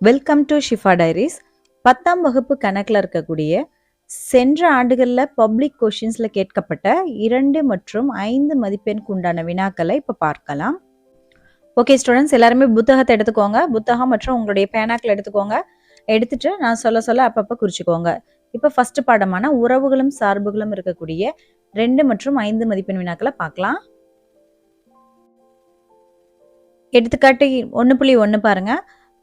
Welcome to Shifa diaries. 10ஆம் வகுப்பு கணக்கில் இருக்கக்கூடிய சென்ற ஆண்டுகளில் பப்ளிக் கொஷின்ஸில் கேட்கப்பட்ட 2 மற்றும் 5 மதிப்பெண்க்கு உண்டான வினாக்களை இப்போ பார்க்கலாம். ஓகே ஸ்டூடெண்ட்ஸ், எல்லாருமே புத்தகத்தை எடுத்துக்கோங்க. புத்தகம் மற்றும் உங்களுடைய பேனாக்கள் எடுத்துக்கோங்க. எடுத்துட்டு நான் சொல்ல அப்பப்போ குறிச்சிக்கோங்க. இப்போ ஃபர்ஸ்ட் பாடமான உறவுகளும் சார்புகளும் இருக்கக்கூடிய 2 மற்றும் 5 மதிப்பெண் வினாக்களை பார்க்கலாம். எடுத்துக்காட்டு 1.1 பாருங்க.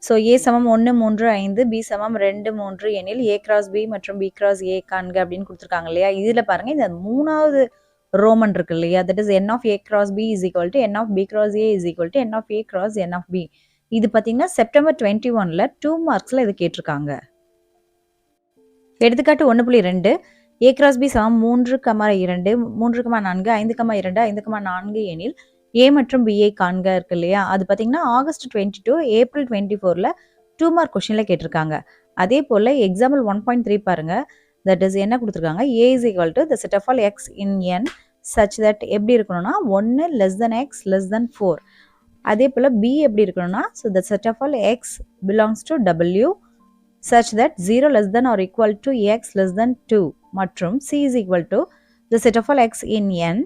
ஸோ ஏ சமம் 1, 3, 5, பி சமம் 2, 3 எனில் ஏ கிராஸ் பி மற்றும் பி கிராஸ் ஏ காண்க அப்படின்னு கொடுத்துருக்காங்க இல்லையா. இதில் பாருங்க, இந்த 3வது ரோமன் இருக்கு இல்லையா, that is n of A cross B is equal to n of B cross A is equal to n of A cross n of B. இது பார்த்தீங்கன்னா செப்டம்பர் 21ல் 2 மார்க்ஸில் இது கேட்டிருக்காங்க. எடுத்துக்காட்டு 1.2 ஏ கிராஸ் பி சமம் 3, 2, 3, 4, 5, 2, 5, 4 எனில் ஏ மற்றும் பிஐ காண்க இருக்கு இல்லையா. அது பார்த்தீங்கன்னா ஆகஸ்ட் 22, ஏப்ரல் 24ல் 2 மார்க் கொஸ்டின்ல கேட்டிருக்காங்க. அதே போல் எக்ஸாம்பிள் 1.3 பாருங்க. தட் இஸ் என்ன கொடுத்துருக்காங்க, A is equal to the set of all x in N such that எப்படி இருக்கணும்னா 1 less than x less than 4. அதே போல் பி எப்படி இருக்கணும்னா, so the set of all x belongs to W such that 0 less than or equal to x less than 2 மற்றும் C is equal to the set of all x in N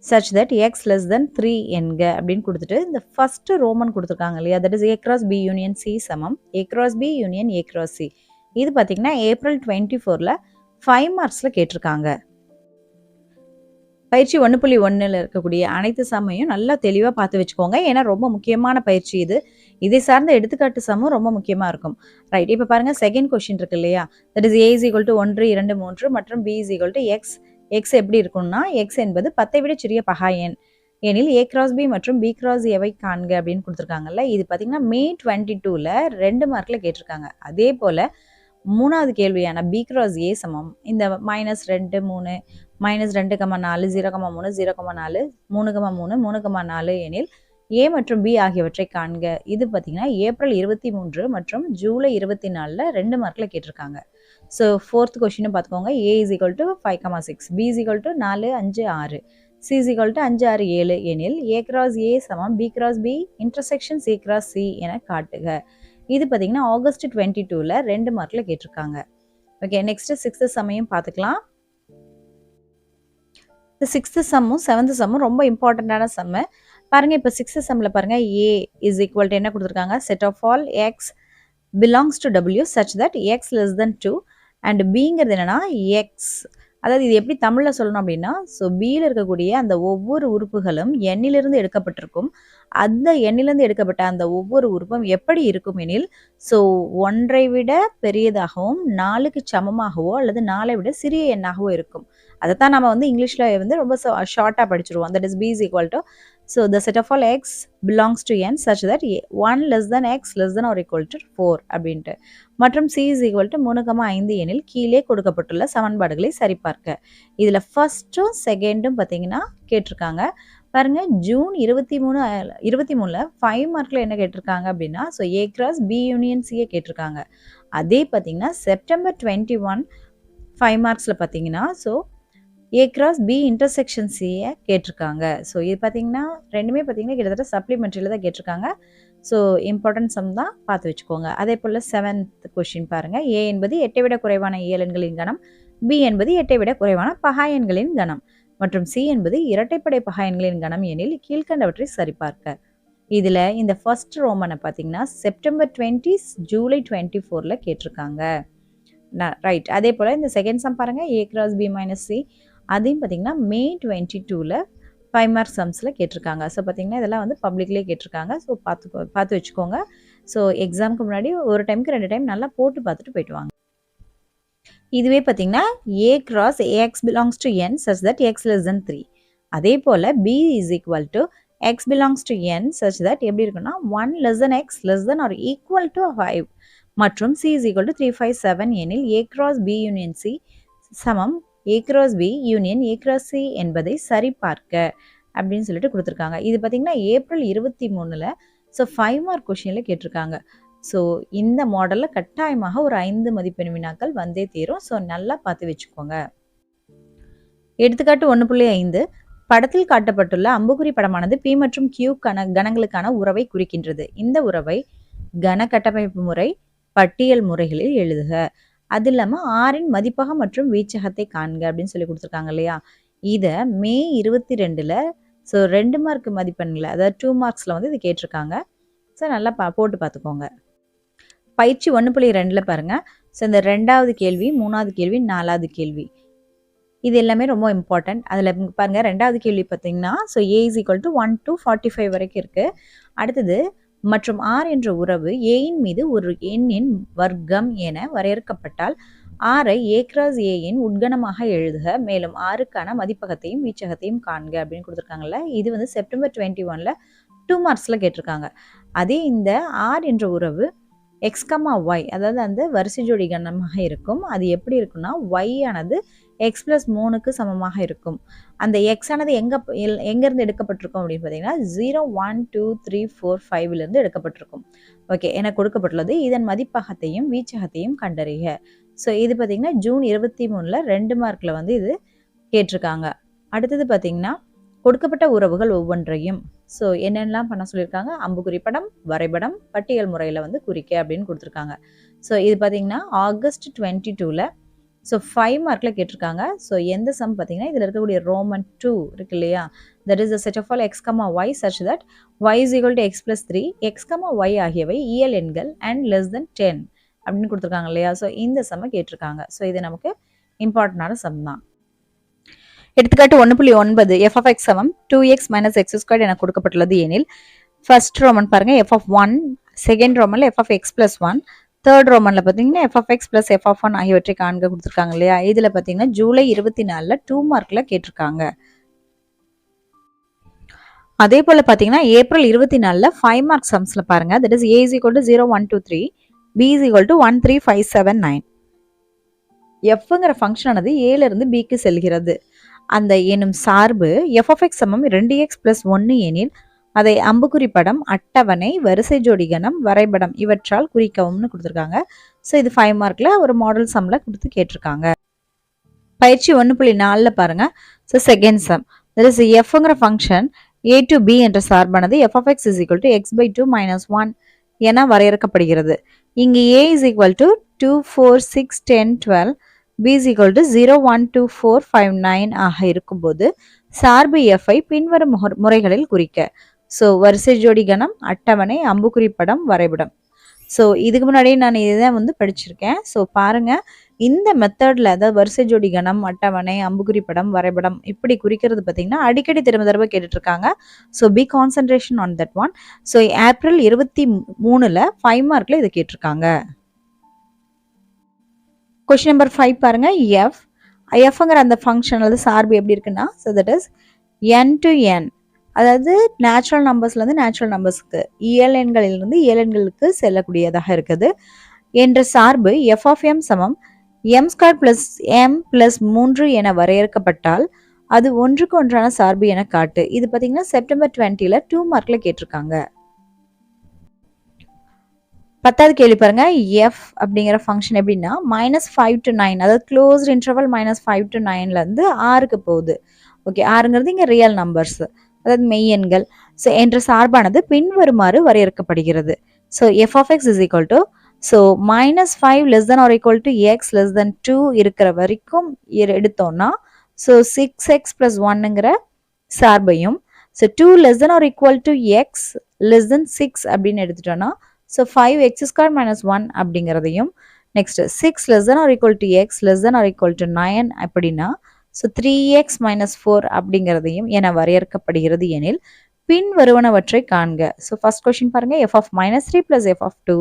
such that x less than 3 என்க அப்படின்னு கொடுத்துட்டு இந்த first Roman கொடுத்துருக்காங்க இல்லையா, that is A cross B union C சமம் A cross B union A cross C. இது பார்த்தீங்கன்னா April 24ல் 5 மார்க்ஸில் கேட்டிருக்காங்க. பயிற்சி 1.1ல் இருக்கக்கூடிய அனைத்து சமையும் நல்லா தெளிவாக பார்த்து வச்சுக்கோங்க. ஏன்னா ரொம்ப முக்கியமான பயிற்சி இது. இதை சார்ந்த எடுத்துக்காட்டு சமம் ரொம்ப முக்கியமாக இருக்கும். ரைட், இப்போ பாருங்க செகண்ட் கொஸ்டின் இருக்கு இல்லையா, that is A is equal to 1, 2, 3 மற்றும் B is equal to x. X எப்படி இருக்கும்னா, எக்ஸ் என்பது 10ஐ விட சிறிய பகா எண் எனில் ஏ கிராஸ் பி மற்றும் பி கிராஸ் ஏவை காண்க அப்படின்னு கொடுத்துருக்காங்கல்ல. இது பார்த்தீங்கன்னா மே 22ல் 2 மார்க்கில் கேட்டிருக்காங்க. அதே போல் 3வது கேள்வியான பி கிராஸ் ஏ சமம் இந்த -2, 3, -2,4, 0,3, 0,4, 3,3, 3,4 எனில் ஏ மற்றும் பி ஆகியவற்றை காண்க. இது பார்த்தீங்கன்னா ஏப்ரல் 23 மற்றும் ஜூலை 24ல் 2 மார்க்கில் கேட்டிருக்காங்க. ஸோ ஃபோர்த் கொஸ்டின் பார்த்துக்கோங்க. A is equal to 5,6, B is equal to 4, 5, 6, C is equal to 5, 6, 7 எனில் ஏ கிராஸ் ஏ சமம் B cross B intersection C cross C என காட்டுக. இது பார்த்தீங்கன்னா ஆகஸ்ட் 22ல் 2 மார்க்கில் கேட்டிருக்காங்க. ஓகே, நெக்ஸ்ட் 6th சம்மையும் பார்த்துக்கலாம். இந்த 6th சம்மும் 7th சம்மும் ரொம்ப இம்பார்ட்டண்ட்டான சம்மு பாருங்க. இப்போ 6th சம்மில் பாருங்க, ஏ இஸ் ஈக்குவல் டு என்ன கொடுத்துருக்காங்க, set of all x belongs to W such that x less than 2 and பிங்கிறது என்னன்னா எக்ஸ். அதாவது இது எப்படி தமிழில் சொல்லணும் அப்படின்னா, ஸோ பியில் இருக்கக்கூடிய அந்த ஒவ்வொரு உறுப்புகளும் எண்ணிலிருந்து எடுக்கப்பட்டிருக்கும். அந்த எண்ணிலிருந்து எடுக்கப்பட்ட அந்த ஒவ்வொரு உறுப்பும் எப்படி இருக்கும் எனில், ஸோ 1ஐ விட பெரியதாகவும் 4க்கு சமமாகவோ அல்லது 4ஐ விட சிறிய எண்ணாகவோ இருக்கும். அதைத்தான் நம்ம வந்து இங்கிலீஷில் ரொம்ப ஷார்ட்டாக படிச்சிருவோம். That is B is equal to so the set of all x belongs to N such that 1 less than x less than or equal to 4 அப்படின்ட்டு. மற்றும் சி இஸ் ஈக்குவல் டு 3,5 எனில் கீழே கொடுக்கப்பட்டுள்ள சமன்பாடுகளை சரிபார்க்க. இதில் ஃபர்ஸ்ட்டும் செகண்டும் பார்த்தீங்கன்னா கேட்டிருக்காங்க. பாருங்க, ஜூன் 23ல் 5 மார்க்கில் என்ன கேட்டிருக்காங்க அப்படின்னா, so A cross B union சியை கேட்டிருக்காங்க. அதே பார்த்தீங்கன்னா செப்டம்பர் 21 5 மார்க்ஸில் பார்த்தீங்கன்னா, so A cross B intersection சியை கேட்டிருக்காங்க. ஸோ இது பார்த்தீங்கன்னா ரெண்டுமே பார்த்தீங்கன்னா கிட்டத்தட்ட சப்ளிமெண்ட்ரியில் தான் கேட்டிருக்காங்க. ஸோ இம்பார்ட்டன்ட் சம் தான் பார்த்து வச்சுக்கோங்க. அதே போல் 7th கொஸ்டின் பாருங்கள். ஏ என்பது 8ஐ விட குறைவான இயலெண்களின் கணம், பி என்பது 8ஐ விட குறைவான பகா எண்களின் கணம் மற்றும் சி என்பது இரட்டைப்படை பகா எண்களின் கணம் எனில் கீழ்கண்டவற்றை சரிபார்க்க. இதில் இந்த ஃபர்ஸ்ட் ரோமனை பார்த்தீங்கன்னா செப்டம்பர் 20, ஜூலை 24ல் கேட்டிருக்காங்க. ரைட், அதே போல் இந்த செகண்ட் சம் பாருங்கள், A cross B minus C, அதையும் பார்த்தீங்கன்னா மே 22ல் 5 மார்க் சம்ஸில் கேட்டிருக்காங்க. ஸோ பார்த்தீங்கன்னா இதெல்லாம் வந்து பப்ளிக்லேயே கேட்டிருக்காங்க. ஸோ பார்த்து வச்சுக்கோங்க. ஸோ எக்ஸாமுக்கு முன்னாடி ஒரு டைமுக்கு 2 டைம் நல்லா போட்டு பார்த்துட்டு போயிட்டு வாங்க. இதுவே பார்த்தீங்கன்னா A cross A x belongs to N such that x less than 3. அதே போல் B is equal to x belongs to N such that எப்படி இருக்குன்னா 1 less than x less than or equal to 5 மற்றும் சி இஸ் ஈக்குவல் டு 3, 5, 7 எனில் A cross B union C சமம் A cross B union A cross C என்பதை சரிபார்க்க அப்படின்னு சொல்லிட்டு கொடுத்துருக்காங்க. இது பார்த்தீங்கன்னா ஏப்ரல் 23ல் ஸோ 5 மார்க் கொஷினில் கேட்டிருக்காங்க. ஸோ இந்த மாடலில் கட்டாயமாக ஒரு 5 மதிப்பெண் வினாக்கள் வந்தே தீரும். ஸோ நல்லா பார்த்து வச்சுக்கோங்க. எடுத்துக்காட்டு 1.5 படத்தில் காட்டப்பட்டுள்ள அம்புக்குறி படமானது பி மற்றும் கியூ கணங்களுக்கான உறவை குறிக்கின்றது. இந்த உறவை கன கட்டமைப்பு முறை, பட்டியல் முறைகளில் எழுதுக. அது இல்லாம ஆரின் மதிப்பக மற்றும் வீச்சகத்தை காண்க அப்படின்னு சொல்லி கொடுத்துருக்காங்க இல்லையா? இத மே 22ல ஸோ 2 மார்க் மதிப்பெண்ல அதாவது 2 மார்க்ஸ்ல வந்து இது கேட்டிருக்காங்க. ஸோ நல்லா போட்டு பார்த்துக்கோங்க. பயிற்சி 1.2ல பாருங்க. ஸோ இந்த 2வது கேள்வி, 3வது கேள்வி, 4வது கேள்வி. இது எல்லாமே ரொம்ப இம்பார்ட்டன்ட். அதில் பாருங்க 2வது கேள்வி பார்த்தீங்கன்னா, so A is equal to 1 to 45 வரைக்கும் இருக்கு. அடுத்தது மற்றும் R என்ற உறவு Aயின் மீது ஒரு எண்ணின் வர்க்கம் என வரையறுக்கப்பட்டால் Rஐ A cross Aயின் உட்கணமாக எழுதுக. மேலும் Rக்கான மதிப்பகத்தையும் வீச்சகத்தையும் காண்க அப்படின்னு கொடுத்துருக்காங்கல்ல. இது வந்து செப்டம்பர் 21ல 2 மார்க்ஸ்ல கேட்டிருக்காங்க. அதே இந்த R என்ற உறவு x, y அதாவது அந்த வரிசை ஜோடி கணமாக இருக்கும். அது எப்படி இருக்குன்னா y ஆனது x plus 3க்கு சமமாக இருக்கும். அந்த x ஆனது எங்கேருந்து எடுக்கப்பட்டிருக்கும் அப்படின்னு பார்த்தீங்கன்னா 0, 1, 2, 3, 4, 5லேருந்து எடுக்கப்பட்டிருக்கும். ஓகே, எனக்கு கொடுக்கப்பட்டுள்ளது. இதன் மதிப்பகத்தையும் வீச்சகத்தையும் கண்டறிக. ஸோ இது பார்த்தீங்கன்னா ஜூன் 23ல 2 மார்க்கில் வந்து இது கேட்டிருக்காங்க. அடுத்தது பார்த்தீங்கன்னா கொடுக்கப்பட்ட உறவுகள் ஒவ்வொன்றையும் ஸோ என்னென்னலாம் பண்ண சொல்லியிருக்காங்க, அம்புக்குறி படம், வரைபடம், பட்டியல் முறையில் வந்து குறிக்க அப்படின்னு கொடுத்துருக்காங்க. ஸோ இது பார்த்தீங்கன்னா ஆகஸ்ட் 22ல ஸோ 5 மார்க்கில் கேட்டிருக்காங்க. ஸோ எந்த சம் பார்த்தீங்கன்னா இதில் இருக்கக்கூடிய ரோமன் 2 இருக்கு இல்லையா, that is the set of all x, y such that y is equal to x plus 3, x, y ஆகியவை இயல் எண்கள் and less than 10 அப்படின்னு கொடுத்துருக்காங்க இல்லையா. ஸோ இந்த சம்மை கேட்டிருக்காங்க. ஸோ இது நமக்கு இம்பார்ட்டண்டான சம் தான். எடுத்துக்காட்டு 1.9 f of x சமம் 2x minus x squared என கொடுக்கப்பட்டுள்ளது எனில் ஃபர்ஸ்ட் ரோமன் பாருங்க f of 1, செகண்ட் ரோமன்ல f of x plus 1, third ரோமன்ல பார்த்தீங்கன்னா f of x plus f of 1 ஆகியவற்றை காண்க கொடுத்துருக்காங்க இல்லையா. இதில் பார்த்தீங்கன்னா ஜூலை 24ல 2 மார்க்ல கேட்டிருக்காங்க. அதே போல பார்த்தீங்கன்னா ஏப்ரல் 24ல 5 மார்க் சம்ஸ்ல பாருங்க. That is a is equal to 0, 1, 2, 3, b is equal to 1, 3, 5, 7, 9. fங்கிற function ஆனது a ல இருந்து b க்கு செல்கிறது. அந்த எனும் சார்பு f of x சமம் 2x plus 1 எனில் அதை அம்புக்குறி படம், அட்டவணை, வரிசை ஜோடி கணம், வரைபடம் இவற்றால் குறிக்கவும்னு கொடுத்துருக்காங்க. ஸோ இது 5 மார்க்ல ஒரு மாடல் சம்ல கொடுத்து கேட்டிருக்காங்க. பயிற்சி 1.4ல பாருங்க. So second sum that is fங்கிற ஃபங்க்ஷன் a to b என்ற சார்பானது f of x is equal to x by 2 minus 1 என வரையறுக்கப்படுகிறது. இங்கு a is equal to 2, 4, 6, 10, 12, b is equal to 0, 1, 2, 4, 5, 9 ஆக இருக்கும்போது சார்பு f ஐ பின்வரும் முறைகளில் குறிக்க. ஸோ வரிசை ஜோடி கணம், அட்டவணை, அம்புக்குறி படம், வரைபடம். ஸோ இதுக்கு முன்னாடியே நான் இதுதான் வந்து படிச்சிருக்கேன். ஸோ பாருங்க இந்த மெத்தடில் அதாவது வரிசை ஜோடி கணம், அட்டவணை, அம்புக்குறி படம், வரைபடம் இப்படி குறிக்கிறது பார்த்தீங்கன்னா அடிக்கடி திரும்ப கேட்டுட்டு இருக்காங்க. So be concentration on that one. So April 23ல 5 மார்க்ல இது கேட்டிருக்காங்க. கொஸ்டின் நம்பர் 5 பாருங்க. fங்கிற அந்த ஃபங்க்ஷன் அல்லது சார்பு எப்படி இருக்குன்னா so that is n to n அதாவது நேச்சுரல் நம்பர்ஸ்லேருந்து நேச்சுரல் நம்பர்ஸ்க்கு, இயல் எண்களிலிருந்து இயல் எண்களுக்கு செல்லக்கூடியதாக இருக்குது என்ற சார்பு f of m சமம் m² plus m plus 3 என வரையறுக்கப்பட்டால் அது ஒன்றுக்கு ஒன்றான சார்பு என காட்டு. இது பார்த்தீங்கன்னா செப்டம்பர் 20ல 2 மார்க்ல கேட்டிருக்காங்க. 10வது கேள்வி பாருங்க. f அப்படிங்கிற ஃபங்க்ஷன் எப்படின்னா -5 to 9 அதாவது க்ளோஸ்ட் இன்டர்வல் -5 to 9ல இருந்து 6க்கு போகுது. ஓகே, 6ங்கிறது இங்கே ரியல் நம்பர்ஸ் அதாவது மெய்யெண்கள். ஸோ என்ற சார்பானது பின்வருமாறு வரையறுக்கப்படுகிறது. So f of x is equal to so -5 less than or equal to x less than 2 இருக்கிற வரைக்கும் எடுத்தோம்னா ஸோ 6x plus 1ங்கிற சார்பையும், so 2 less than or equal to x less than 6 அப்படின்னு எடுத்துட்டோம்னா ஸோ 5x² minus 1 அப்படிங்கிறதையும், next 6 less than or equal to x less than or equal to 9 அப்படின்னா so 3x minus 4 அப்படிங்கிறதையும் என வரையறுக்கப்படுகிறது எனில் பின் வருவனவற்றை காண்க. ஸோ ஃபர்ஸ்ட் கொஸ்டின் பாருங்க. f of -3 plus f of 2,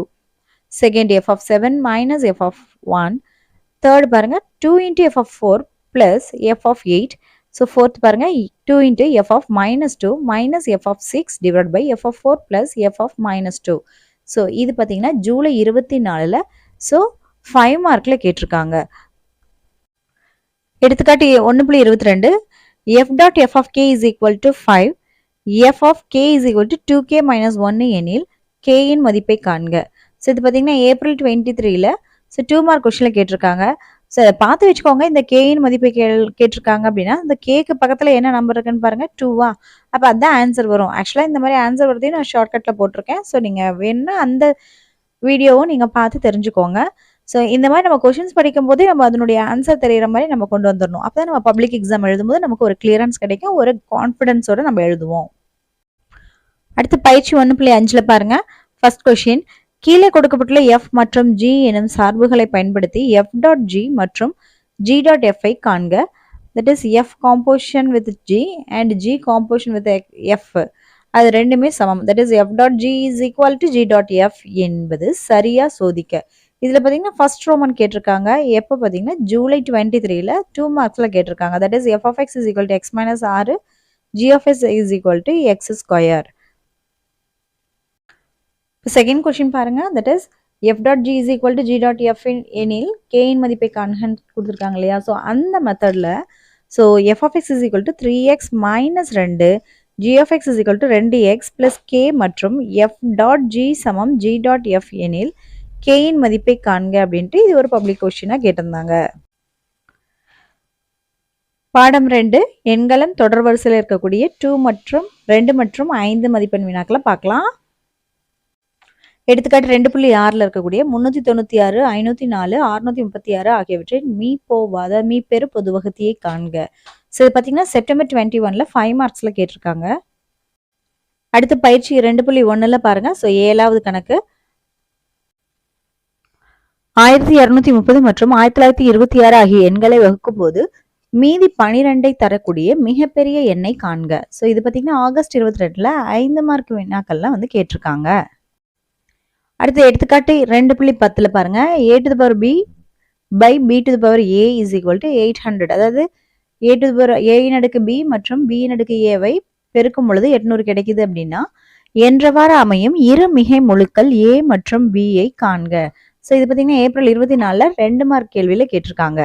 second f of 7 minus f of 1, third பாருங்க 2 into f of 4 plus f of 8, so fourth பாருங்க 2 into f of -2 minus f of 6 divided by f of 4 plus f of -2. So இது பார்த்தீங்கன்னா July 24ல so 5 மார்க்ல கேட்டிருக்காங்க. எடுத்துக்காட்டு 1.22 f dot f of k is equal to 5, f of k is equal to 2k minus 1 எனில் k இன் மதிப்பை காண்க. So இது பார்த்தீங்கன்னா ஏப்ரல் 23ல ஸோ 2 மார்க் கொஸ்டின்ல கேட்டிருக்காங்க. ஸோ அதை பார்த்து வச்சுக்கோங்க. இந்த k இன் மதிப்பை கேட்டிருக்காங்க அப்படின்னா இந்த கேக்கு பக்கத்தில் என்ன நம்பர் இருக்குன்னு பாருங்க, 2வா, அப்போ அதுதான் ஆன்சர் வரும். ஆக்சுவலாக இந்த மாதிரி ஆன்சர் வரதையும் நான் ஷார்ட்கட்டில் போட்டிருக்கேன். ஸோ நீங்கள் வேணும்னா அந்த வீடியோவும் நீங்க பார்த்து தெரிஞ்சுக்கோங்க. ஸோ இந்த மாதிரி நம்ம கொஷின்ஸ் படிக்கும்போதே நம்ம அதனுடைய ஆன்சர் தெரியிற மாதிரி நம்ம கொண்டு வந்துடணும். அப்பதான் நம்ம பப்ளிக் எக்ஸாம் எழுதும்போது நமக்கு ஒரு கிளியரன்ஸ் கிடைக்கும். ஒரு கான்ஃபிடன்ஸோட நம்ம எழுதுவோம். அடுத்து பயிற்சி 1.5ல பாருங்க. ஃபர்ஸ்ட் கொஸ்டின், கீழே கொடுக்கப்பட்டுள்ள f மற்றும் g எனும் சார்புகளை பயன்படுத்தி f டாட் g மற்றும் g டாட் f ஐ காண்க. That is f composition with g and g composition with f. அது ரெண்டுமே சமம். That is f dot g is equal to g dot f என்பது சரியா சோதிக்க. இதுல பாத்தீங்கன்னா ஃபர்ஸ்ட் ரோமன் கேட்டிருக்காங்க. எப்போ பாத்தீங்கன்னா ஜூலை 23ல 2 மார்க்ஸ்ல கேட்டிருக்காங்க. That is f of x is equal to x minus 6, g of x is equal to x square. Second question பாருங்க. That is f dot g is equal to g dot f எனில் k இன் மதிப்பை காண்கன்னு கொடுத்துருக்காங்க இல்லையா. So அந்த மெத்தட்ல so f of x is equal to 3x minus 2, g of x is equal to 2x plus k மற்றும் f dot g சமம் g டாட் f எனில் k இன் மதிப்பை காண்க அப்படின்ட்டு இது ஒரு பப்ளிக் கொஸ்டினா கேட்டிருந்தாங்க. பாடம் 2 எண்களன் தொடர் வரிசையில் இருக்கக்கூடிய 2 மற்றும் 5 மதிப்பெண் வினாக்களை பார்க்கலாம். எடுத்துக்காட்டு 2.6ல இருக்கக்கூடிய 396, 504, 636 ஆகியவற்றின் மீப்போவாத மீப்பெரு பொது வகுத்தியை காண்க. ஸோ இது பார்த்தீங்கன்னா செப்டம்பர் 21ல 5 மார்க்ஸ்ல கேட்டிருக்காங்க. அடுத்து பயிற்சி 2.1ல பாருங்க. ஸோ 7வது கணக்கு 1230 மற்றும் 1926 ஆகிய எண்களை வகுக்கும் போது மீதி 12ஐ தரக்கூடிய மிகப்பெரிய எண்ணை காண்க. ஸோ இது பார்த்தீங்கன்னா ஆகஸ்ட் 22ல 5 மார்க் வினாக்கள்லாம் வந்து கேட்டிருக்காங்க. அடுத்து எடுத்துக்காட்டு 2.10ல பாருங்க. a to the power b by b to the power a is equal to 800. அதாவது a to the power a இன் அடுக்கு b மற்றும் b இன் அடுக்கு a வை பெருக்கும் பொழுது 800 கிடைக்குது அப்படின்னா என்றவாறு அமையும் இரு மிகை முழுக்கள் a மற்றும் b ஐ காண்க. ஸோ இது பார்த்தீங்கன்னா ஏப்ரல் 24ல 2 மார்க் கேள்வியில கேட்டிருக்காங்க.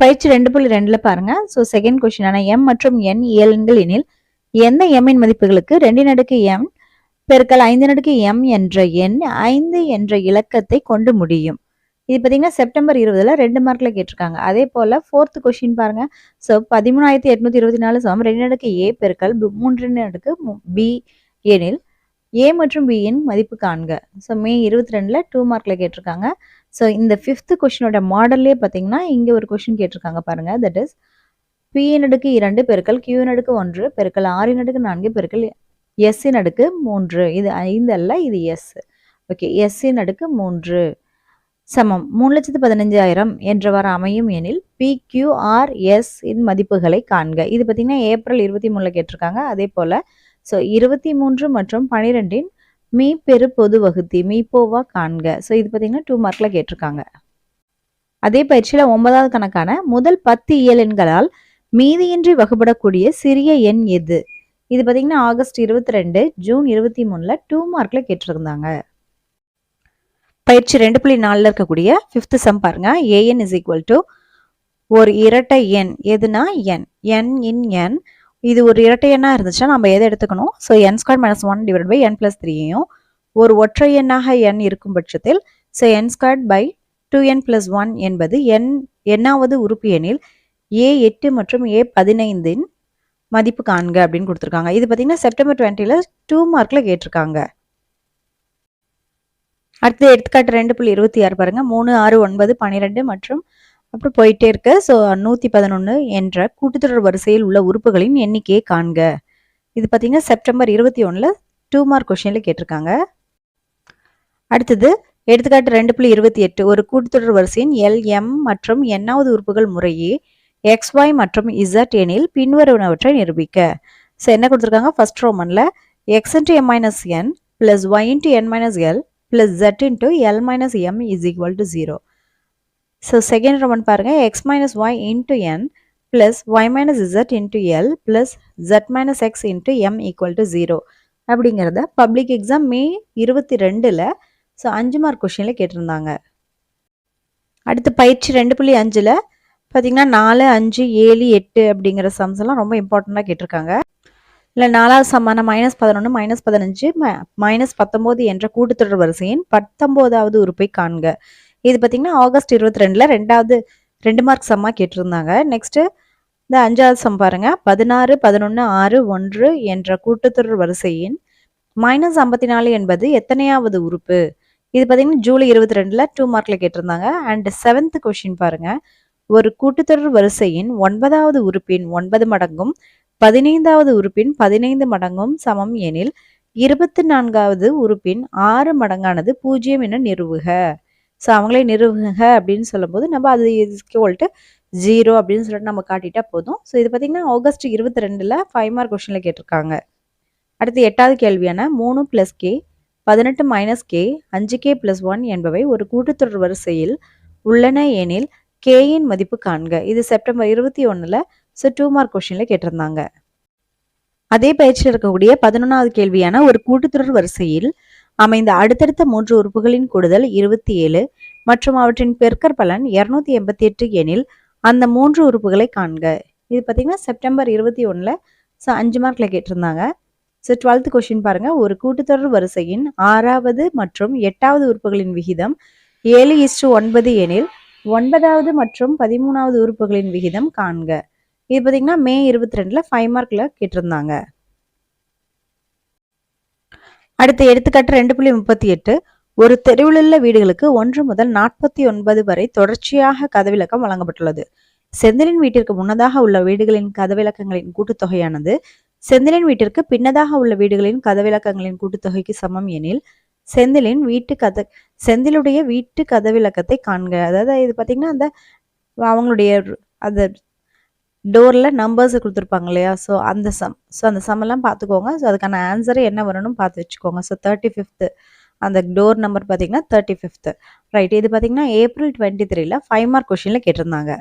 பயிற்சி 2.2ல பாருங்க. ஸோ செகண்ட் கொஸ்டின் ஆன m மற்றும் n இயலெண்கள் எனில் எந்த m இன் மதிப்புகளுக்கு 2 அடுக்கு m பெருக்கல் 5 அடுக்கு m என்ற எண் 5 என்ற இலக்கத்தை கொண்டு முடியும். இது பார்த்தீங்கன்னா செப்டம்பர் 20ல 2 மார்க்ல கேட்டிருக்காங்க. அதே போல ஃபோர்த் கொஸ்டின் பாருங்க. ஸோ 13,824 சமம் 2 அடுக்கு a பெருக்கல் 3 அடுக்கு b எனில் a மற்றும் b இன் மதிப்பு காண்க. ஸோ மே 22ல 2 மார்க்ல கேட்டிருக்காங்க. ஸோ இந்த 5th கொஸ்டினோட மாடல்லே பார்த்தீங்கன்னா இங்கே ஒரு கொஸ்டின் கேட்டிருக்காங்க பாருங்க. தட் இஸ் p இன் அடுக்கு 2 பெருக்கல் q இன் அடுக்கு 1 பெருக்கல் r இன் அடுக்கு 4 பெருக்கல் s இன் அடுக்கு 3. இது 5 அல்ல, இது s. ஓகே, s இன் அடுக்கு 3 சமம் 3,15,000 என்றவாறு அமையும் எனில் PQRS இன் மதிப்புகளை காண்க. இது பார்த்தீங்கன்னா ஏப்ரல் 23ல கேட்டிருக்காங்க. அதே போல ஸோ 23 மற்றும் 12இன் மீப்பெரு பொது வகுத்தி மீப்போவா காண்க. ஸோ இது பார்த்தீங்கன்னா 2 மார்க்ல கேட்டிருக்காங்க. அதே பயிற்சியில 9வது கணக்கான முதல் 10 இயலெண்களால் மீதியின்றி வகுப்படக்கூடிய சிறிய எண் எது? இது பார்த்தீங்கன்னா ஆகஸ்ட் 22, ஜூன் 23ல 2 மார்க்ல கேட்டிருந்தாங்க. பயிற்சி 2.4ல இருக்கக்கூடிய 5th சம் பாருங்க. an is equal to ஒரு இரட்டை எண் எதுனா n இன் n. இது ஒரு இரட்டை எண்ணா இருந்துச்சுன்னா நம்ம எதை எடுத்துக்கணும்? So n² - 1 divided by n + 3யும் ஒரு ஒற்றை எண்ணாக n இருக்கும் பட்சத்தில் ஸோ n² / 2n + 1 என்பது n-வது உறுப்பு எண்ணில் a8 மற்றும் a15இன் மதிப்பு காண்க அப்படின்னு கொடுத்துருக்காங்க. இது பார்த்தீங்கன்னா செப்டம்பர் 20ல 2 மார்க்ல கேட்டிருக்காங்க. அடுத்து எடுத்துக்காட்டு 2.26 பாருங்க. 3, 6, 9, 12 மற்றும் அப்புறம் போயிட்டே இருக்கு. ஸோ 111 என்ற கூட்டுத்தொடர் வரிசையில் உள்ள உறுப்புகளின் எண்ணிக்கையை காண்க. இது பார்த்தீங்கன்னா செப்டம்பர் 21ல 2 மார்க் கொஸ்டின்ல கேட்டிருக்காங்க. அடுத்தது எடுத்துக்காட்டு 2.28 ஒரு கூட்டுத்தொடர் வரிசையின் LM மற்றும் n-வது உறுப்புகள் முறையே XY மற்றும் Z எனில் பின்வருவனவற்றை நிரூபிக்க. ஸோ என்ன கொடுத்துருக்காங்க? ஃபர்ஸ்ட் ரோமன்ல x × m - n plus y × n - l plus z × l - m is equal to 0. So second Roman பாருங்க. x - y × n plus y - z × l plus z - x × m equal to 0 அப்படிங்கிறத public exam May 22ல so 5 mark கொஸ்டின்ல கேட்டிருந்தாங்க. அடுத்து பயிற்சி 2.5ல பார்த்தீங்கன்னா 4, 5, 7, 8 அப்படிங்கிற sums எல்லாம் ரொம்ப இம்பார்ட்டண்டாக கேட்டிருக்காங்க. இல்லை 4வது சம்மான -11, -15, -19 என்ற கூட்டுத்தொடர் வரிசையின் 19வது உறுப்பை காண்க. இது பார்த்தீங்கன்னா ஆகஸ்ட் 22ல 2 மார்க் சம்மா கேட்டிருந்தாங்க. நெக்ஸ்ட் இந்த 5வது சம் பாருங்க. 16, 11, 6, 1 என்ற கூட்டுத்தொடர் வரிசையின் -54 என்பது எத்தனையாவது உறுப்பு? இது பார்த்தீங்கன்னா ஜூலை 22ல 2 மார்க்ல கேட்டிருந்தாங்க. அண்ட் 7th கொஸ்டின் பாருங்க. ஒரு கூட்டுத்தொடர் வரிசையின் 9வது உறுப்பின் 9 மடங்கும் 15வது உறுப்பின் 15 மடங்கும் சமம் எனில் 24வது உறுப்பின் 6 மடங்கானது 0 என நிறுவுக. ஸோ அவங்களே நிறுவுக அப்படின்னு சொல்லும்போது நம்ம அது ஈக்குவல் டு 0 அப்படின்னு சொல்லிட்டு நம்ம காட்டிட்டா போதும். ஸோ இது பார்த்தீங்கன்னா ஆகஸ்ட் 22ல 5 மார்க் கொஸ்டினில் கேட்டிருக்காங்க. அடுத்து 8வது கேள்வியான 3 + k 18 - k 5k + 1 என்பவை ஒரு கூட்டுத்தொடர் வரிசையில் உள்ளன எனில் கேயின் மதிப்பு காண்க. இது செப்டம்பர் 21ல 2 மார்க் கொஸ்டினில் கேட்டிருந்தாங்க. அதே பயிற்சியில் இருக்கக்கூடிய 11வது கேள்வியான ஒரு கூட்டுத்தொடர் வரிசையில் அமைந்த அடுத்தடுத்த 3 உறுப்புகளின் கூடுதல் 27 மற்றும் அவற்றின் பெருக்கற்பலன் 288 எனில் அந்த 3 உறுப்புகளை காண்க. இது பார்த்தீங்கன்னா செப்டம்பர் 21ல 5 மார்க்ல கேட்டிருந்தாங்க. ஸோ 12th கொஸ்டின் பாருங்க. ஒரு கூட்டுத்தொடர் வரிசையின் 6வது மற்றும் 8வது உறுப்புகளின் விகிதம் 7:9 எனில் 9வது மற்றும் 13வது உறுப்புகளின் விகிதம் காண்க. இது பார்த்தீங்கன்னா மே 22ல 5 மார்க்ல கேட்டிருந்தாங்க. அடுத்த எடுத்துக்காட்டு 2.38. ஒரு தெருவிலுள்ள வீடுகளுக்கு 1 முதல் 49 வரை தொடர்ச்சியாக கதவிலக்கம் வழங்கப்பட்டுள்ளது. செந்திலின் வீட்டிற்கு முன்னதாக உள்ள வீடுகளின் கதவிலக்கங்களின் கூட்டுத்தொகையானது செந்திலின் வீட்டிற்கு பின்னதாக உள்ள வீடுகளின் கதவிலக்கங்களின் கூட்டுத்தொகைக்கு சமம் எனில் செந்திலுடைய வீட்டு கதவிலக்கத்தை காண்க. அதாவது இது பார்த்தீங்கன்னா அந்த அவங்களுடைய அந்த டோரில் நம்பர்ஸ் கொடுத்துருப்பாங்க இல்லையா? ஸோ அந்த சம் எல்லாம் பார்த்துக்கோங்க. ஸோ அதுக்கான ஆன்சரை என்ன வரணும்னு பார்த்து வச்சுக்கோங்க. ஸோ 35th அந்த டோர் நம்பர் பார்த்தீங்கன்னா 35th. ரைட். இது பார்த்தீங்கன்னா ஏப்ரல் 23ல 5 மார்க் கொஸ்டினில் கேட்டிருந்தாங்க.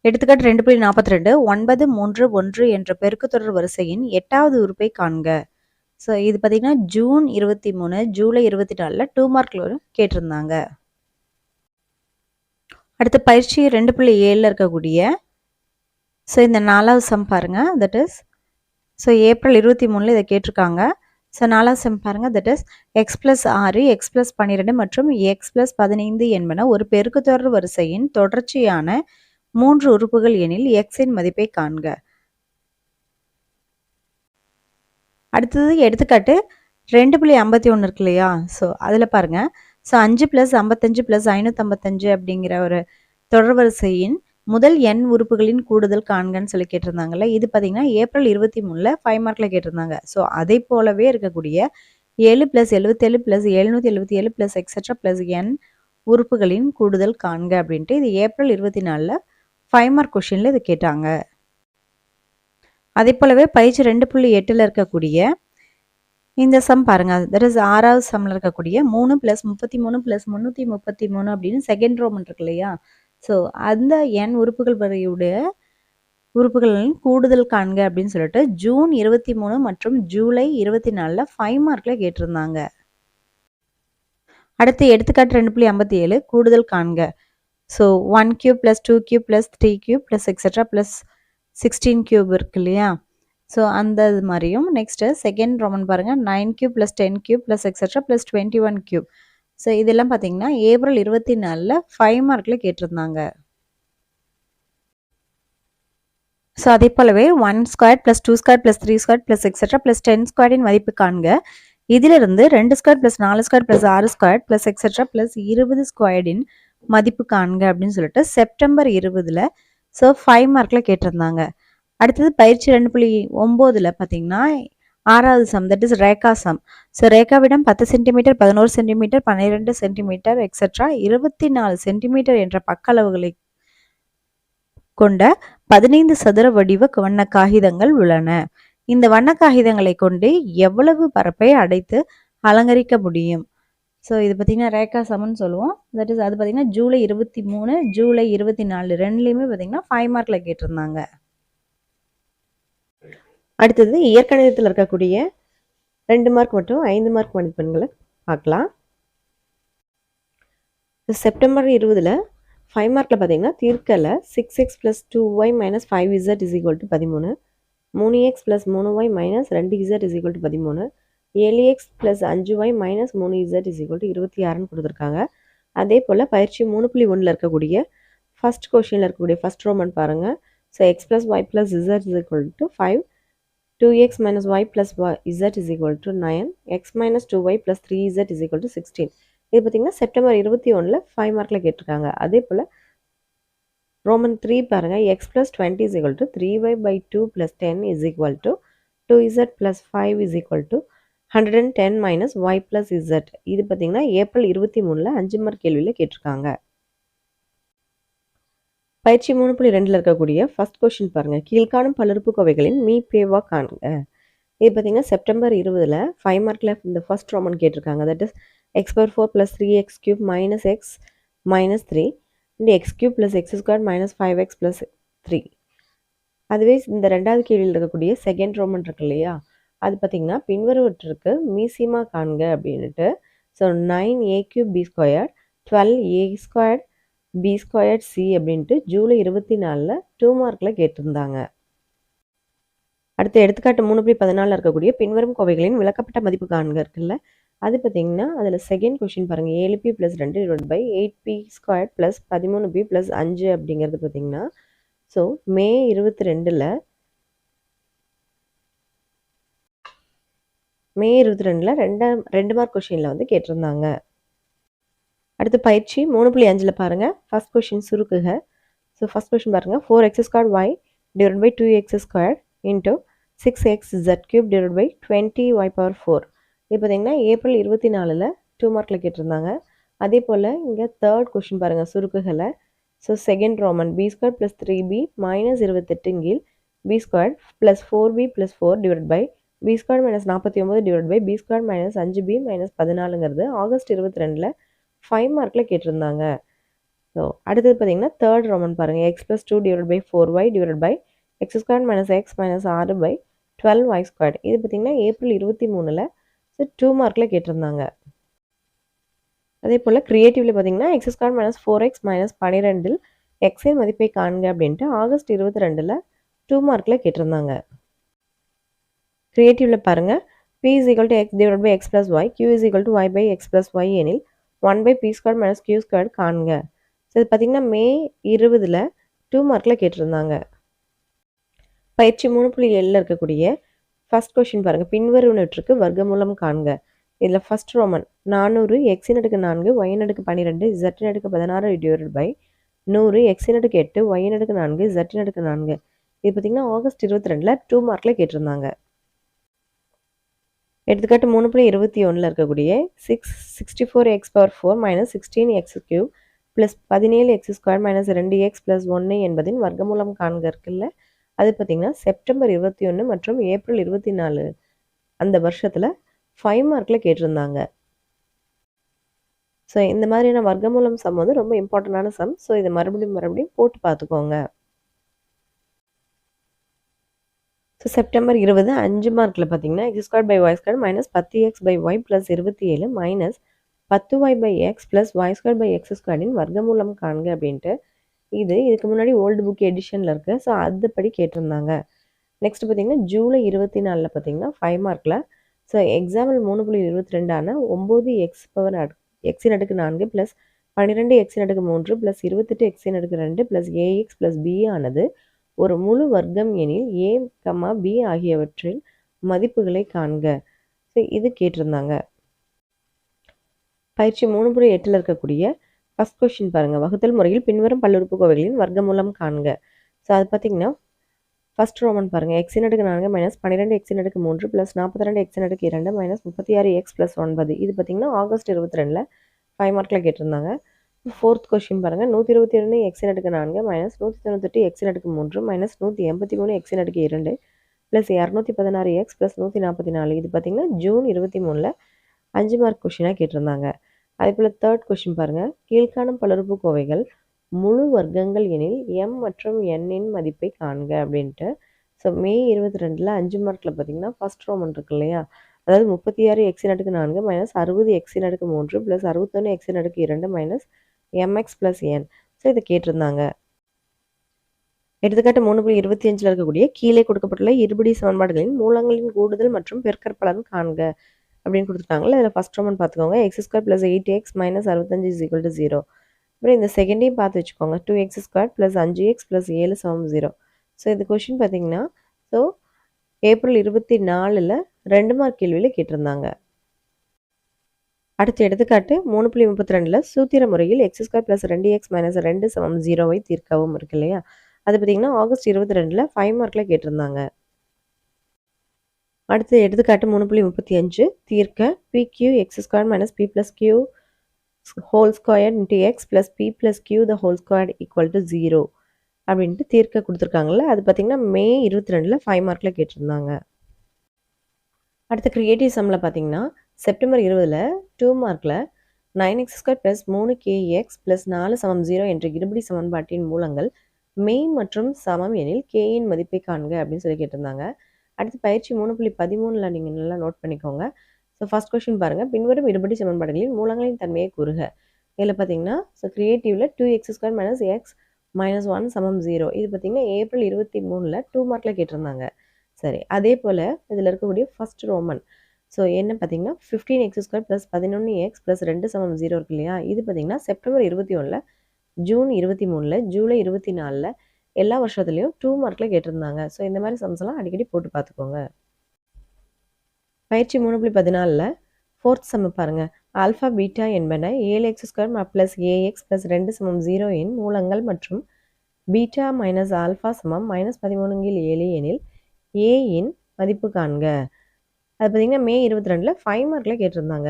எடுத்துக்காட்டு 2.42. 9, 3, 1 என்ற பெருக்குத்தொடர் வரிசையின் 8வது உறுப்பை காண்க. ஸோ இது பார்த்தீங்கன்னா ஜூன் 23, ஜூலை 24ல 2 மார்க்ல கேட்டிருந்தாங்க. அடுத்து பயிற்சி 2.7ல இருக்கக்கூடிய ஸோ இந்த 4வது சம் பாருங்க. தட் இஸ் ஸோ ஏப்ரல் 23ல இதை கேட்டிருக்காங்க. ஸோ 4வது சம் பாருங்க. தட் இஸ் x + 6, x + 12 மற்றும் x + 15 என்பன ஒரு பெருக்குத்தொடர் வரிசையின் தொடர்ச்சியான 3 உறுப்புகள் எனில் x-இன் மதிப்பை காண்க. அடுத்தது எடுத்துக்காட்டு 2.51 இருக்கு இல்லையா? ஸோ அதில் பாருங்க. ஸோ 5 + 55 + 555 அப்படிங்கிற ஒரு தொடர் வரிசையின் முதல் n உறுப்புகளின் கூடுதல் காண்கன்னு சொல்லி கேட்டிருந்தாங்கல்ல. இது பார்த்தீங்கன்னா ஏப்ரல் 23ல 5 மார்க்ல கேட்டிருந்தாங்க. ஸோ அதை போலவே இருக்கக்கூடிய 7 + 77 + 777 + எக்ஸெட்ரா + n உறுப்புகளின் கூடுதல் காண்க அப்படின்ட்டு இது ஏப்ரல் 24ல 5 மார்க் கொஸ்டின்ல இது கேட்டாங்க. அதே போலவே பயிற்சி 2.8ல இருக்கக்கூடிய இந்த சம் பாருங்க. தட் இஸ் 6வது சம்ல இருக்கக்கூடிய 3 + 33 + 333 அப்படின்னு செகண்ட் ரோமன் இருக்கு இல்லையா? ஸோ அந்த n உறுப்புகள் வரையுடைய உறுப்புகளின் கூடுதல் காண்க அப்படின்னு சொல்லிட்டு ஜூன் 23 மற்றும் ஜூலை 24ல 5 மார்க்ல கேட்டிருந்தாங்க. அடுத்து எடுத்துக்காட்டு 2.57 கூடுதல் காண்க. ஸோ 1³ + 2³ + 3³ + எக்ஸெட்ரா + 16³ இருக்கு இல்லையா? ஸோ அந்த இது மாதிரியும் நெக்ஸ்ட்டு செகண்ட் ரோமன் பாருங்க. 9³ + 10³ + எக்ஸெட்ரா + 21³. ஸோ இதெல்லாம் பார்த்தீங்கன்னா ஏப்ரல் 24ல 5 மார்க்ல கேட்டிருந்தாங்க. ஸோ அதே போலவே 1² + 2² + 3² + எக்ஸெட்ரா + 10² மதிப்பு காண்க. இதிலிருந்து 2² + 4² + 6² + எக்ஸெட்ரா + 20² மதிப்பு காண்க அப்படின்னு சொல்லிட்டு செப்டம்பர் 20ல ஸோ 5 மார்க்ல கேட்டிருந்தாங்க. அடுத்தது பயிற்சி 2.9ல பார்த்தீங்கன்னா 6வது sum. That is Rekha sum. So ரேகாவிடம் 10 centimetre 11 centimetre 12 centimetre etcetera 24 centimetre என்ற பக்க அளவுகளை கொண்ட 15 சதுர வடிவ வண்ண காகிதங்கள் உள்ளன. இந்த வண்ண காகிதங்களை கொண்டு எவ்வளவு பரப்பை அடைத்து அலங்கரிக்க முடியும்? ஸோ இது பார்த்தீங்கன்னா ரேகா சம்னு சொல்லுவோம். தட் இஸ் அது பார்த்தீங்கன்னா ஜூலை 23, ஜூலை 24 ரெண்டுலேயுமே பார்த்தீங்கன்னா 5 மார்க்ல கேட்டிருந்தாங்க. அடுத்தது இயற்கணிதத்தில் இருக்கக்கூடிய 2 மார்க் மற்றும் 5 மார்க் மதிப்பெண்களை பார்க்கலாம். செப்டம்பர் 20ல 5 மார்க்கில் பார்த்தீங்கன்னா தீர்க்கல 6x + 2y - 5z = 13, 3x + 3y - 2z = 13, 7x + 5y - 3z = 26ன்னு கொடுத்துருக்காங்க. அதே போல் பயிற்சி 3.1ல இருக்கக்கூடிய ஃபர்ஸ்ட் கொஸ்டினில் இருக்கக்கூடிய ஃபர்ஸ்ட் ரோமன் பாருங்கள். So x + y + z = 5, 2x minus y plus z is equal to 9, x minus 2y plus 3z is equal to 16. இது பார்த்தீங்கன்னா September 21ல 5 மார்க்கில் கேட்டிருக்காங்க. அதே போல் ரோமன் 3 பாருங்க, x plus 20 is equal to 3y by 2 plus 10 is equal to 2z plus 5 is equal to 110 minus y plus z. இது பார்த்தீங்கன்னா April 23ல 5 mark கேள்வியில் கேட்டிருக்காங்க. பயிற்சி 3.2ல இருக்கக்கூடிய ஃபர்ஸ்ட் கொஸ்டின் பாருங்க, கீழ்காணும் பல்லுறுப்புக்கோவைகளின் மீப்பேவா காண்க. இது பார்த்தீங்கன்னா செப்டம்பர் 20ல் 5 மார்க்கில் இந்த ஃபர்ஸ்ட் ரோமன் கேட்டிருக்காங்க. That is X power 4 plus 3x cube minus X minus 3 இந்த X cube plus X square minus 5x plus 3. அதுவே இந்த ரெண்டாவது கேள்வியில் இருக்கக்கூடிய செகண்ட் ரோமன் இருக்கு இல்லையா, அது பார்த்தீங்கன்னா பின்வருவற்றிற்கு மீசிமா காண்க அப்படின்ட்டு. So 9a cube B square 12a square B square C அப்படின்ட்டு ஜூலை 24ல் 2 மார்க்கில் கேட்டிருந்தாங்க. அடுத்த எடுத்துக்காட்டு 3.14 இருக்கக்கூடிய பின்வரும் கோவைகளின் விளக்கப்பட்ட மதிப்பு காண்க இருக்குல்ல, அது பார்த்தீங்கன்னா அதில் செகண்ட் கொஸ்டின் பாருங்கள், 7p + 2 divide by 8p square plus 13p + 5 அப்படிங்கிறது பார்த்தீங்கன்னா ஸோ மே 22ல் 2 மார்க் கொஸ்டினில் வந்து கேட்டிருந்தாங்க. அடுத்து பயிற்சி 3.5ல் பாருங்கள், ஃபர்ஸ்ட் கொஸ்டின் சுருக்குக. ஸோ ஃபர்ஸ்ட் கொஸ்டின் பாருங்கள், 4x² y divide by 2x² into 6xz³ divide by 20y⁴. இது பார்த்தீங்கன்னா ஏப்ரல் 24ல் 2 மார்க்கில் கேட்டிருந்தாங்க. அதே போல் இங்கே தேர்ட் கொஸ்டின் பாருங்கள் சுருக்குகளை. So second roman b² plus 3b minus 28 கீழ் b² plus 4b plus 4 divide by b² minus 49 divide by b² minus 5b minus 14ங்கிறது ஆகஸ்ட் 22ல் 5 மார்க்கில் கேட்டிருந்தாங்க. ஸோ அடுத்தது பார்த்தீங்கன்னா தேர்ட் ரோமன் பாருங்கள், x plus 2 divide by 4y divide by x² minus x minus 6 by 12y². இது பார்த்தீங்கன்னா April 23ல் 2 மார்க்கில் கேட்டிருந்தாங்க. அதே போல் க்ரியேட்டிவ்ல பார்த்தீங்கன்னா x² மைனஸ் 4x மைனஸ் 12ல் எக்ஸின் மதிப்பை காண்க அப்படின்ட்டு ஆகஸ்ட் 22ல் 2 மார்க்கில் கேட்டிருந்தாங்க. க்ரியேட்டிவ்ல பாருங்கள், p is equal to x divided by x plus y, q is equal to y by x plus y எனில் 1 by p² மைனஸ் q² காண்க. ஸோ இது பார்த்தீங்கன்னா மே 20ல் 2 மார்க்கில் கேட்டிருந்தாங்க. பயிற்சி 3.7ல் இருக்கக்கூடிய ஃபர்ஸ்ட் கொஸ்டின் பாருங்கள், பின்வருவனற்றுக்கு வர்க்கமூலம் காண்க. இதில் ஃபர்ஸ்ட் ரோமன் 400 x ன் அடுக்கு 4 y ன் அடுக்கு 12 z ன் அடுக்கு 16 டிவைட் பை 100 x ன் அடுக்கு 8 y ன் அடுக்கு 4 z ன் அடுக்கு 4. இது பார்த்தீங்கன்னா ஆகஸ்ட் 22ல் 2 மார்க்கில் கேட்டிருந்தாங்க. எடுத்துக்காட்டு 3.21ல் இருக்கக்கூடிய 64x⁴ minus 16x³ plus 17x² minus 2x plus 1 என்பதின் வர்க்கமூலம் காண்க இருக்குல்ல, அது பார்த்தீங்கன்னா செப்டம்பர் 21 மற்றும் ஏப்ரல் 24 அந்த வருஷத்தில் 5 மார்க்கில் கேட்டிருந்தாங்க. ஸோ இந்த மாதிரியான வர்க்கமூலம் சம் வந்து ரொம்ப இம்பார்ட்டண்டான சம். ஸோ இதை மறுபடியும் போட்டு பார்த்துக்கோங்க. ஸோ செப்டம்பர் 20 5 மார்க்கில் பார்த்தீங்கன்னா x² by y² minus 10x by y plus 27 minus 10y by x plus y² by x²ன் வர்க்கமூலம் காண்க அப்படின்ட்டு. இதுக்கு முன்னாடி ஓல்டு புக் எடிஷனில் இருக்குது. ஸோ அதுபடி கேட்டிருந்தாங்க. நெக்ஸ்ட் பார்த்தீங்கன்னா ஜூலை 24ல் பார்த்தீங்கன்னா 5 மார்க்கில். So example 3.22 9x power x ன் அடுக்கு 4 ப்ளஸ் 12x ன் அடுக்கு 3 ப்ளஸ் 28x ன் அடுக்கு 2 ப்ளஸ் ax ப்ளஸ் b ஆனது ஒரு முழு வர்க்கம் எனில் a, b ஆகியவற்றின் மதிப்புகளை காண்க. ஸோ இது கேட்டிருந்தாங்க. பயிற்சி 3.8ல் இருக்கக்கூடிய ஃபர்ஸ்ட் கொஸ்டின் பாருங்கள், வகுத்தல் முறையில் பின்வரும் பல்லுறுப்புக்கோவைகளின் வர்க்கமூலம் காண்க. ஸோ அது பார்த்தீங்கன்னா ஃபர்ஸ்ட் ரோமன் பாருங்கள், x ன் அடுக்கு 4 மைனஸ் 12x ன் அடுக்கு 3 ப்ளஸ் 42x ன் அடுக்கு 2 மைனஸ் 36x ப்ளஸ் 9. இது பார்த்தீங்கன்னா ஆகஸ்ட் 22ல் 5 மார்க்கில் கேட்டிருந்தாங்க. ஃபோர்த் கொஸ்டின் பாருங்கள், 121x ன் அடுக்கு 4 மைனஸ் 198x ன் அடுக்கு 3 மைனஸ் 183x ன் அடுக்கு 2 ப்ளஸ் 216x ப்ளஸ் 144. இது பார்த்தீங்கன்னா ஜூன் 23ல் 5 மார்க் கொஸ்டினாக கேட்டிருந்தாங்க. அதே போல் தேர்ட் கொஸ்டின் பாருங்கள், கீழ்காணும் பல்லுறுப்புக்கோவைகள் முழு வர்க்கங்கள் எனில் m மற்றும் n இன் மதிப்பை காண்க அப்படின்ட்டு. ஸோ மே 22ல் 5 மார்க்கில் பார்த்தீங்கன்னா ஃபர்ஸ்ட் ரோமன் இருக்கு இல்லையா, அதாவது 36x ன் அடுக்கு 4 மைனஸ் 60x ன் அடுக்கு 3 ப்ளஸ் 61x ன் அடுக்கு 2 minus mx plus n. So இதை கேட்டிருந்தாங்க. எடுத்துக்காட்டு 3.25ல் இருக்கக்கூடிய கீழே கொடுக்கப்பட்டுள்ள இருபடி சமன்பாடுகளின் மூலங்களின் கூடுதல் மற்றும் பெருக்கற்பலன் காண்க அப்படின்னு கொடுத்துருக்காங்களா. இதில் ஃபர்ஸ்ட் ரோமன் பார்த்துக்கோங்க, x² plus 8x minus 65 is equal to 0. அப்புறம் இந்த செகண்டையும் பார்த்து வச்சுக்கோங்க, 2x² plus 5x plus 7 = 0. So இந்த கொஷின் பார்த்தீங்கன்னா ஸோ ஏப்ரல் 24ல் 2 மார்க் கேள்வியில் கேட்டிருந்தாங்க. அடுத்த எடுத்துக்காட்டு 3.32ல் சூத்திர முறையில் x² + 2x - 2 = 0வை தீர்க்கவும் இருக்கு இல்லையா? அது பார்த்தீங்கன்னா ஆகஸ்ட் 22ல் 5 மார்க்கில் கேட்டிருந்தாங்க. அடுத்த எடுத்துக்காட்டு 3.35 தீர்க்க pq x² - p + q whole squared into x + p + q the whole squared = 0 அப்படின்ட்டு தீர்க்க கொடுத்துருக்காங்கல்ல. அது பார்த்தீங்கன்னா மே 22ல் 5 மார்க்கில் கேட்டிருந்தாங்க. அடுத்த கிரியேட்டிவ் சம்மில் பார்த்தீங்கன்னா செப்டம்பர் 20ல் 2 மார்க்கில் 9x² + 3kx + 4 = 0 என்ற இருபடி சமன்பாட்டின் மூலங்கள் மெய் மற்றும் சமம் எனில் kயின் மதிப்பை காண்க அப்படின்னு சொல்லி கேட்டிருந்தாங்க. அடுத்து பயிற்சி 3.13ல் நீங்கள் நல்லா நோட் பண்ணிக்கோங்க. ஸோ ஃபர்ஸ்ட் கொஸ்டின் பாருங்கள், பின்வரும் இருபடி சமன்பாடுகளின் மூலங்களின் தன்மையை கூறுக. இதில் பார்த்தீங்கன்னா ஸோ கிரியேட்டிவில் 2x² - x - 1 = 0 இது பார்த்தீங்கன்னா ஏப்ரல் 23ல் 2 மார்க்கில் கேட்டிருந்தாங்க. சரி, அதே போல் இதில் இருக்கக்கூடிய ஃபர்ஸ்ட் ரோமன் ஸோ என்ன பார்த்தீங்கன்னா 15x² + 11x + 2 = 0 இருக்கு இல்லையா? இது பார்த்தீங்கன்னா செப்டம்பர் 21ல், ஜூன் 23ல், ஜூலை 24ல் எல்லா வருஷத்துலேயும் 2 மார்க்கில் கேட்டிருந்தாங்க. ஸோ இந்த மாதிரி சம்ஸ்லாம் அடிக்கடி போட்டு பார்த்துக்கோங்க. பயிற்சி 3.14ல் ஃபோர்த் சம்மு பாருங்கள். ஆல்ஃபா பீட்டா என்பன 7x² + ax + 2 = 0 இன் மூலங்கள் மற்றும் பீட்டா மைனஸ் ஆல்ஃபா சமம் -13/7 எனில் a இன் மதிப்பு காண்க. அது பார்த்தீங்கன்னா மே 22ல் 5 மார்க்கில் கேட்டிருந்தாங்க.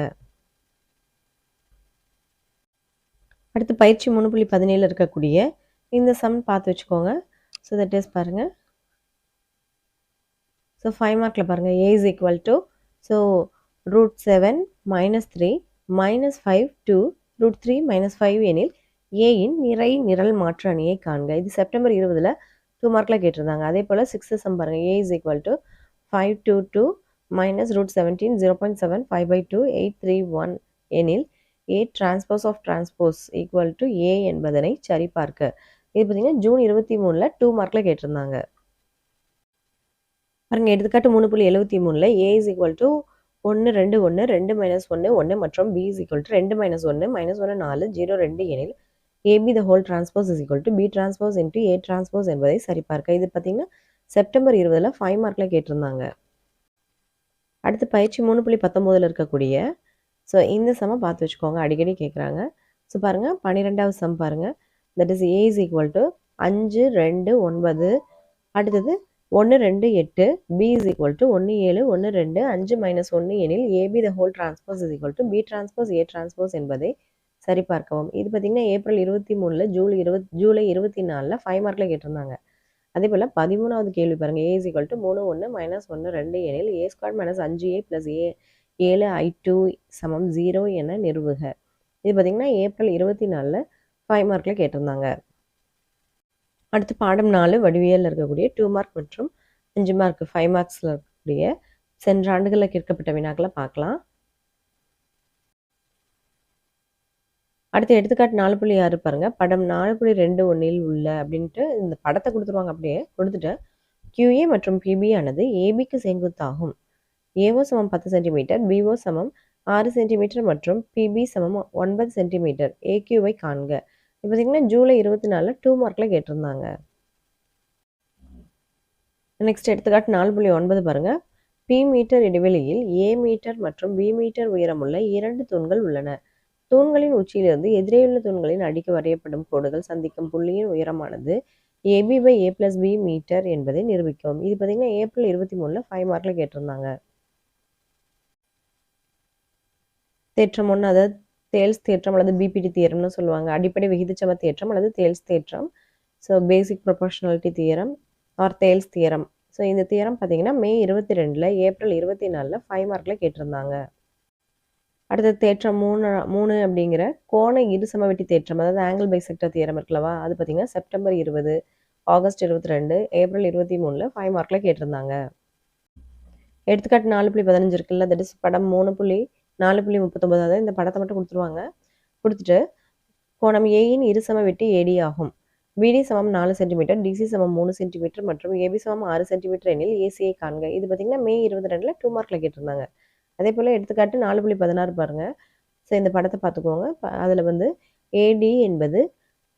அடுத்து பயிற்சி 3.17ல் இருக்கக்கூடிய இந்த சம் பார்த்து வச்சுக்கோங்க. ஸோ தட் இஸ் பாருங்கள். ஸோ 5 மார்க்கில் பாருங்கள் a = ஸோ √7 - 3 - 5 to √3 - 5 எனில் a இன் நிறை நிரல் மாற்று அணியை காண்க. இது செப்டம்பர் 20ல் 2 மார்க்கில் கேட்டிருந்தாங்க. அதே போல் 6th சம் பாருங்கள். a = 522 - √17 0.7 5/2 831 எனில் a transpose of transpose = a என்பதனை சரிபார்க்க. இது பார்த்தீங்கன்னா ஜூன் 23ல் 2 மார்க்கில் கேட்டிருந்தாங்க. பாருங்கள் எடுத்துக்காட்டு 3.73ல் a = 1 2 1 2 - 1 1 மற்றும் b = 2 - 1 - 1 4 0 2 எனில் ab the whole transpose = b transpose into a transpose என்பதை சரிபார்க்க. இது பார்த்தீங்கன்னா செப்டம்பர் 20ல் 5 மார்க்கில் கேட்டிருந்தாங்க. அடுத்து பயிற்சி 3.19ல் இருக்கக்கூடிய ஸோ இந்த சம்மை பார்த்து வச்சுக்கோங்க, அடிக்கடி கேட்குறாங்க. ஸோ பாருங்கள் 12வது சம் பாருங்கள். தட் இஸ் a = 5 2 9 அடுத்தது 1 2 8 b = 1 7 1 2 5 - 1 எனில் ab the whole transpose = b transpose a transpose என்பதை சரிபார்க்கவும். இது பார்த்தீங்கன்னா ஏப்ரல் 23ல் ஜூலை 24ல் 5 மார்க்கில் கேட்டிருந்தாங்க. அதே போல் 13வது கேள்வி பாருங்கள். a = 3 1 - 1 2 எனில் a² - 5a + a 7i2 = 0 என நிறுவுக. இது பார்த்தீங்கன்னா ஏப்ரல் 24ல் 5 மார்க்கில் கேட்டிருந்தாங்க. அடுத்து பாடம் 4 வடிவியலில் இருக்கக்கூடிய 2 மார்க் மற்றும் 5 மார்க் 5 மார்க்ஸில் இருக்கக்கூடிய சென்ற ஆண்டுகளில் கேட்கப்பட்ட வினாக்களை பார்க்கலாம். அடுத்து எடுத்துக்காட்டு 4.6 பாருங்கள். படம் 4.21ல் உள்ள அப்படின்ட்டு இந்த படத்தை கொடுத்துருவாங்க. அப்படியே கொடுத்துட்டு QA மற்றும் PB ஆனது ABக்கு செங்குத்தாகும். AO = 10 சென்டிமீட்டர், BO = 6 சென்டிமீட்டர் மற்றும் PB = 9 சென்டிமீட்டர். AQவை காண்க. இப்போ பார்த்தீங்கன்னா ஜூலை 24ல் 2 மார்க்கில் கேட்டிருந்தாங்க. நெக்ஸ்ட் எடுத்துக்காட்டு 4.9 பாருங்கள். P மீட்டர் இடைவெளியில் A மீட்டர் மற்றும் B மீட்டர் உயரமுள்ள 2 தூண்கள் உள்ளன. தூண்களின் உச்சியிலிருந்து எதிரேயுள்ள தூண்களின் அடிக்கு வரையப்படும் கோடுகள் சந்திக்கும் புள்ளியின் உயரமானது AB/A + B மீட்டர் என்பதை நிரூபிக்கவும். இது பார்த்தீங்கன்னா ஏப்ரல் 23ல் 5 மார்க்கில் கேட்டிருந்தாங்க. தேற்றம் 1 அதாவது தேல்ஸ் தேற்றம் அல்லது பிபிடி தியரம்னு சொல்லுவாங்க. அடிப்படை விகிதச்சம தேற்றம் அல்லது தேல்ஸ் தேற்றம். So basic proportionality theorem or Thales theorem. So இந்த தியரம் பார்த்தீங்கன்னா மே 22ல் ஏப்ரல் 24ல் 5 மார்க்கில் கேட்டிருந்தாங்க. அடுத்த தேற்றம் 3 அப்படிங்கிற கோண இருசமவெட்டி தேற்றம் அதாவது ஆங்கிள் பைசெக்டர் தியரம் இருக்குல்லவா, அது பார்த்தீங்கன்னா செப்டம்பர் 20, ஆகஸ்ட் 22, ஏப்ரல் 23ல் 5 மார்க்கில் கேட்டிருந்தாங்க. எடுத்துக்காட்டு 4.15 இருக்குல்ல, தட் இஸ் படம் 4.39 அதாவது இந்த படத்தை மட்டும் கொடுத்துருவாங்க. கொடுத்துட்டு கோணம் ஏயின் இருசமவெட்டி AD ஆகும். BD = 4 சென்டிமீட்டர், DC = 3 சென்டிமீட்டர் மற்றும் AB = 6 சென்டிமீட்டர் எனில் ACயை காண்க. இது பார்த்தீங்கன்னா மே 22ல் 2 மார்க்கில் கேட்டிருந்தாங்க. அதே போல் எடுத்துக்காட்டு 4.16 பாருங்கள். ஸோ இந்த படத்தை பார்த்துக்கோங்க. அதில் வந்து AD என்பது